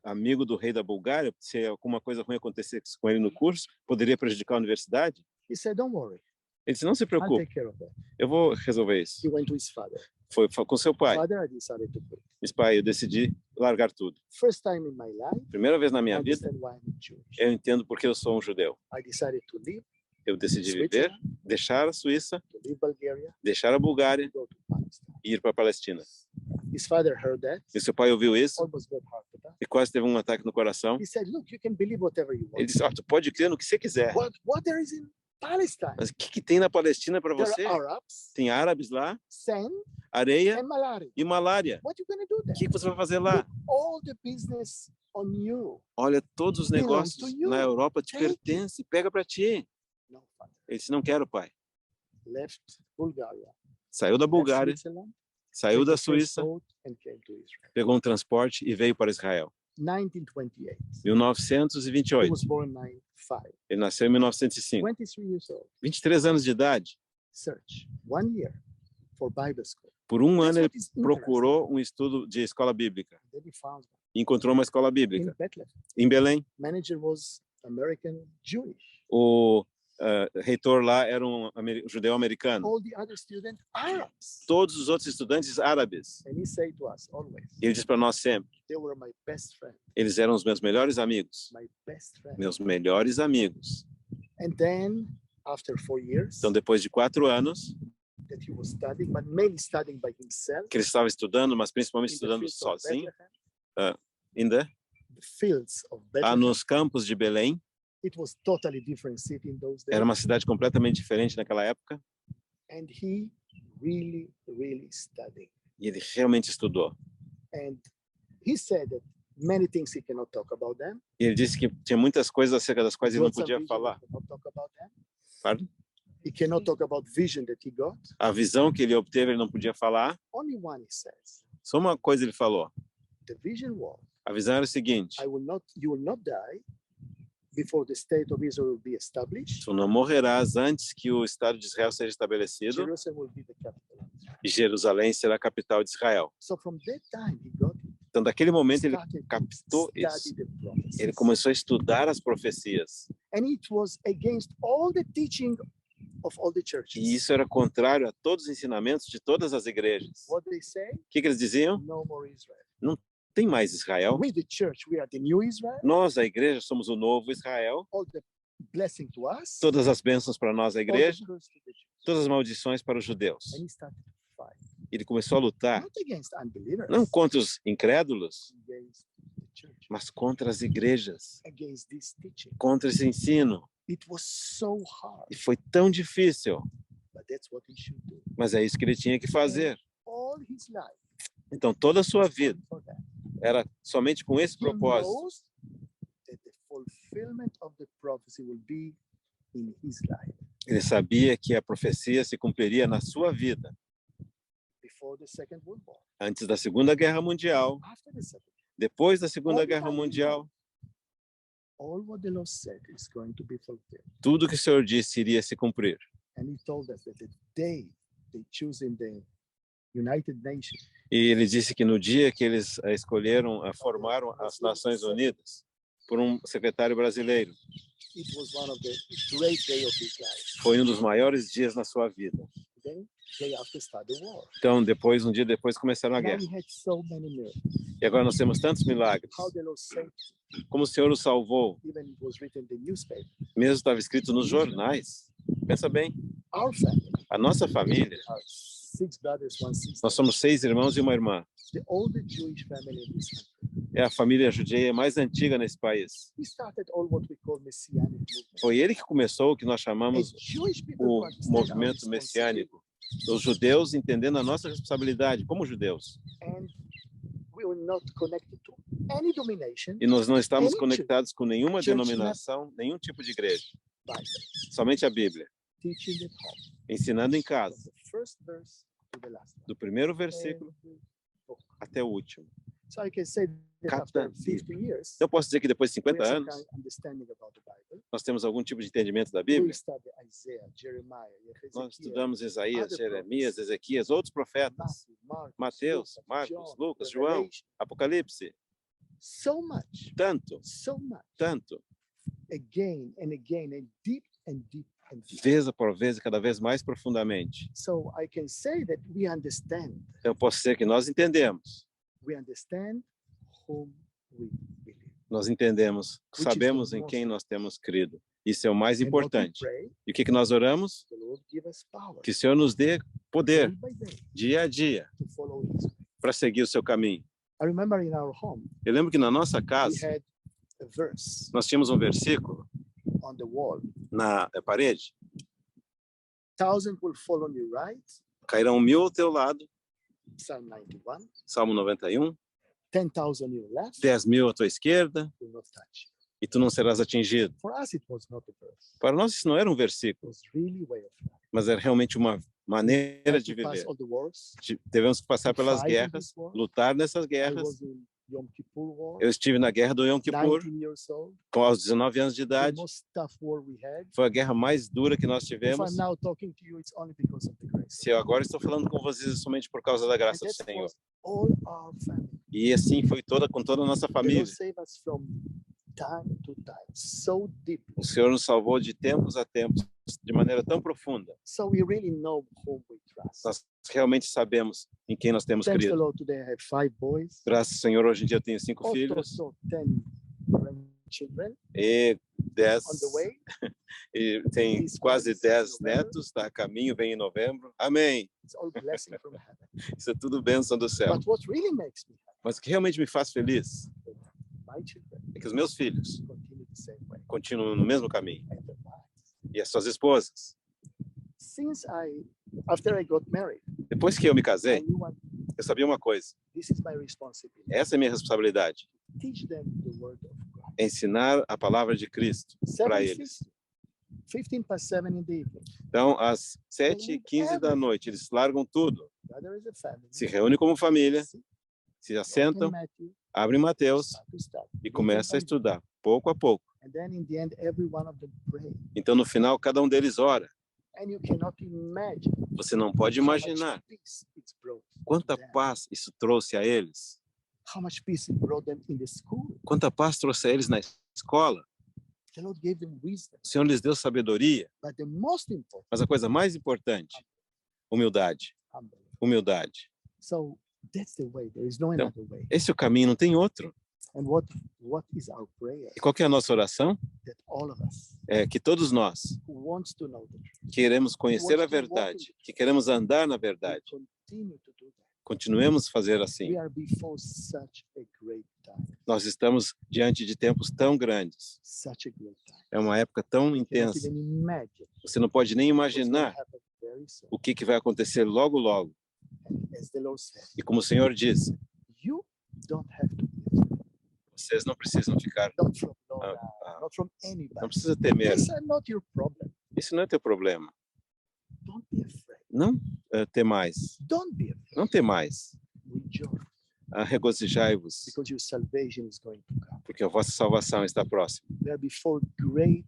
amigo do rei da Bulgária. Se alguma coisa ruim acontecesse com ele no curso, poderia prejudicar a universidade. He said, don't worry, Ele disse, não se I'll preocupe, take care of that. eu vou resolver isso. He went to his father. Foi com seu pai. Father, I decided to quit. Disse, pai, eu decidi largar tudo. First time in my life, Primeira vez na I minha vida, understand why I'm Jewish. eu entendo porque eu sou um judeu. I decided to leave Eu decidi viver, Switzerland, deixar a Suíça, to leave Bulgaria, deixar a Bulgária go to Palestine. e ir para a Palestina. His father heard that, E seu pai ouviu isso almost got heart attack. e quase teve um ataque no coração. He said, look, you can believe whatever you Ele want. disse, tu pode crer no que você quiser. What there is in Palestine? Mas o que tem na Palestina para There você? are Arabs, Tem árabes lá, sand, areia and malaria. e malária. What you gonna do O there? que você vai fazer lá? All the business on you. Olha, todos os Belongs negócios to you. na Europa te Take it. pertencem. Pega para ti. No, father. Ele disse, não quero, pai. Left Bulgaria. Saiu da left Bulgária, Switzerland, saiu took da the first Suíça, boat and came to Israel. pegou um transporte e veio para Israel. 1928. He 1928. was born in 95. Ele nasceu em 1905. 23 years old. 23 anos de idade. Search 1 year for Bible school. Por um That's ano ele what is interesting. procurou um estudo de escola bíblica. Then he found one E encontrou uma escola in bíblica Bethlehem. em Belém. Manager was American Jewish. O reitor lá era um judeu americano. All the other students Arabs. Todos os outros estudantes árabes. And he said to us always, Ele diz para nós sempre, they were my best friend, eles eram os meus melhores amigos. my best friend. Meus melhores amigos. And then after 4 years Então, depois de 4 anos, that he was studying, but mainly studying by himself, que ele estava estudando, mas principalmente in the estudando fields of sozinho, Bethlehem, ainda the fields of Bethlehem. nos campos de Belém. It was totally different city in those days. Era uma cidade completamente diferente naquela época. And he really studied. E ele realmente estudou. And he said that many things he cannot talk about them. E ele disse que tinha muitas coisas acerca das quais ele não Got some podia vision, falar. he cannot talk about them. Pardon? He cannot talk about vision that he got. A visão que ele obteve, ele não podia falar. Only one he says. Só uma coisa ele falou. The vision was, A visão era o seguinte: you will not die before the state of Israel will be established. tu não morrerás antes que o Estado de Israel seja estabelecido Jerusalem will be the capital of Israel. e Jerusalém será a capital de Israel. So from that time he got it. Então, daquele momento, ele Started to captou study isso. the prophecies. Ele começou a estudar as profecias. And it was against all the teaching of all the churches. E isso era contrário a todos os ensinamentos de todas as igrejas. What they say? O que eles diziam? No more Israel. Tem mais Israel. We, the church, we are the new Israel. Nós, a igreja, somos o novo Israel. All the blessing to us. Todas as bênçãos para nós, a all the igreja. curse to the Jews. Todas as maldições para os judeus. And he started to fight. Ele começou a lutar, Not against unbelievers. não contra os incrédulos, Against the church. mas contra as igrejas, Against this teaching. contra esse ensino. It was so hard. E foi tão difícil, But that's what he should do. mas é isso que ele tinha que fazer. All his life. Então, toda a sua vida For that. era somente com esse He propósito. knows that the fulfillment of the prophecy will be in his life. Ele sabia que a profecia se cumpriria na sua vida, Before the Second World War. antes da Segunda Guerra Mundial, After the Second. depois da Segunda Guerra Mundial. All what the Lord said is going to be fulfilled. Tudo que o Senhor disse iria se cumprir. And he told us that the day they choose in the United Nations, E ele disse que no dia que eles escolheram, formaram as Nações Unidas por um secretário brasileiro, it was one of the great day of his life. foi um dos maiores dias na sua vida. Then day after start the war. Então, um dia depois começaram a Now guerra. we had so many miracles. E agora nós temos tantos milagres. How the Lord saved, Como o Senhor o salvou, even it was written in the newspaper. mesmo estava escrito nos jornais. Pensa bem, Our family, a nossa família, our 6 brothers, 1 sister, nós somos 6 irmãos e uma irmã. the oldest Jewish family in this country. é a família judia mais antiga nesse país. He started all what we call messianic movement. Foi ele que começou o que nós As chamamos Jewish people o to understand our movimento responsibility, messiânico. Os judeus entendendo a nossa responsabilidade como judeus. and we were not connected to any domination, E nós não estamos Any conectados com nenhuma church denominação, nenhum tipo de igreja. Bible, Somente a Bíblia. teaching at home, Ensinando em from casa, the first verse to the last one. do primeiro versículo Every book. até o último. So I can say that Cada after livro. 50 years, Então, eu posso dizer que depois de we 50 have some anos, kind of understanding about the Bible. nós temos algum tipo de entendimento da We Bíblia. study Isaiah, Jeremiah, Nós Ezekiel, estudamos Isaías, other Jeremias, prophets. Ezequias, outros profetas. Matthew, Marcos, Mateus, Lucas, Marcos, John, Lucas, João, Revelation. Apocalipse. So much, Tanto, so much, tanto. again and again, and deep and deep and deep. Vez por vez e cada vez mais profundamente. So I can say that we understand. Então, eu posso dizer que nós entendemos. We understand whom we believe. Nós entendemos, is sabemos the em most quem nós temos crido. Isso é o mais And what we importante. pray, E o que nós oramos? the Lord give us power, Que o Senhor nos dê poder, day by day, dia a dia, to follow His way. para seguir o seu caminho. I remember in our home, Eu lembro que na nossa we casa, had a verse nós tínhamos um versículo on the wall. na parede. 1,000 will fall on your right, Cairão 1000 ao teu lado, Psalm 91. Salmo 91. 10,000 on your left, 10.000 à tua esquerda, will not touch. e tu não serás atingido. For us, it was not a verse. Para nós isso não era um It versículo, was really way of life. mas era realmente uma maneira Had de to pass viver. all the wars. Devemos passar to pelas fight in guerras, this war. lutar nessas I guerras. was in Yom Kippur War, Eu estive na guerra do Yom Kippur, 19 years old, aos 19 anos de the idade. most tough war we had. Foi a guerra mais dura que nós If tivemos. I'm now talking to you, it's only because of the grace. Se eu agora estou falando com vocês é somente por causa da And graça do that Senhor. was all our family. E assim foi com toda a nossa The família. Lord saved us from time to time, so deep. O Senhor nos salvou de tempos a tempos, de maneira tão profunda. So we really know whom we trust. Nós realmente sabemos em quem nós temos Thanks the crido. Lord, today I have 5 boys, Graças ao Senhor, hoje em dia eu tenho 5 filhos also 10 grandchildren e 10 on the way. e tem These quase ones, 10 November. netos, está a caminho, vem em novembro. Amém. It's all blessing from heaven. Isso é tudo bênção do céu. But what really makes me happy, Mas o que realmente me faz feliz my children é que os meus filhos continue the same way. continuam no mesmo caminho. And their wives. E as suas esposas. After I got married, Depois que eu me I casei, knew what eu sabia uma coisa. this is my responsibility. Essa é a minha responsabilidade. Teach them the word of God. Ensinar a palavra de Cristo para eles. 15 past 7 in the evening. Então, às 7h15 da noite, eles largam tudo, Gather as a family. se reúnem como família, sit, se open assentam, Matthew, abrem Mateus start to study. e começam a estudar, pouco a pouco. And then in the end, every one of them pray. Então, no final, cada um deles ora. And you cannot imagine Você não pode how much imaginar peace it's brought to quanta them. paz isso trouxe a eles. How much peace it brought them in the school. Quanta paz trouxe a eles na escola. The Lord gave them wisdom. O Senhor lhes deu sabedoria. But the most important, Mas a coisa mais importante, humildade. humble. Humildade. So that's the way. There is no Então, another way. Esse é o caminho, não tem outro. And what is our prayer? E qual que é a nossa oração? That all of us É que todos nós who wants to know the truth, queremos conhecer a verdade, que queremos andar na will verdade. continue to do that. Continuemos a fazer assim. We are before such a great time. Nós estamos diante de tempos tão grandes. Such a great time. É uma época tão You cannot intensa. even imagine Você não pode nem what's going to imaginar happen very soon. o que vai acontecer logo, logo. And as the Lord said, E como o Senhor disse, you don't have to be afraid. vocês não precisam ficar, Not from Laura, ah. not from não anybody. precisa temer. These are not your problem. Isso não é teu problema. Don't be afraid. Não ter mais. Don't be afraid. Não ter mais. Rejoice, Regozijai-vos, because your salvation is going to come. porque a vossa salvação está próxima. We are before great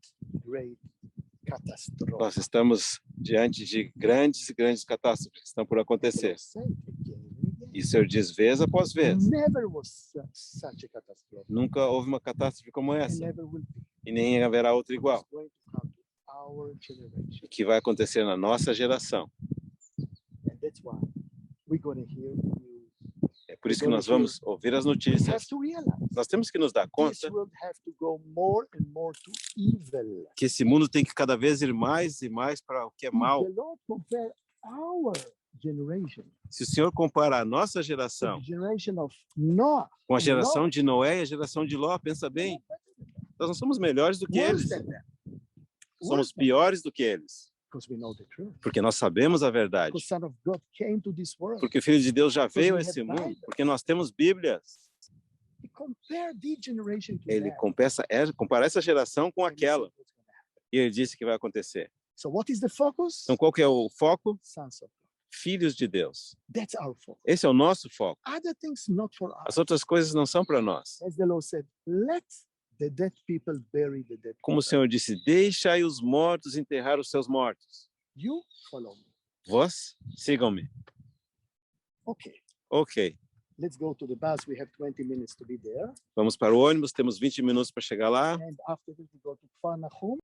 Nós catastrophe. estamos diante de grandes e grandes catástrofes que estão por The acontecer. Lord said again and again. E o Senhor diz vez após vez. Never was such a catastrophe. Nunca houve uma catástrofe como And essa. never will be. E nem haverá outra igual. It's going to come to our generation. Que vai acontecer na nossa geração. And that's why we're going to hear you. É por isso que nós vamos ouvir as We have notícias. to realize Nós temos que nos dar this conta world have to go more and more to evil. que esse mundo tem que cada vez ir mais e mais para o que é If mal. the Lord compare our generation, Se o Senhor comparar a nossa the geração generation of Noah, com a and geração Lot, de Noé e a geração de Ló, pensa bem, nós não somos melhores do que worse eles. than them, Somos piores do que eles, because we know the truth. porque nós sabemos a verdade. Because Son of God came to this world. Porque o Filho de Deus já veio a we esse have mundo, Bible. porque nós temos Bíblias. He compared this generation to Ele that. compara essa geração com And he said aquela, what's gonna happen. e ele disse que vai acontecer. So what is the focus? Então, qual que é o foco? Sons of God. Filhos de Deus. That's our focus. Esse é o nosso foco. Other things not for As us. outras coisas não são para nós. As the Lord said, let the dead people bury the dead Como o people. Senhor disse, deixai os mortos enterrar os seus mortos. You follow me. Vós, sigam-me. Okay. Ok. Let's go to the bus. We have 20 minutes to be there. Vamos para o ônibus, temos 20 minutos para chegar lá. And after that, we go to Kfar Nahum.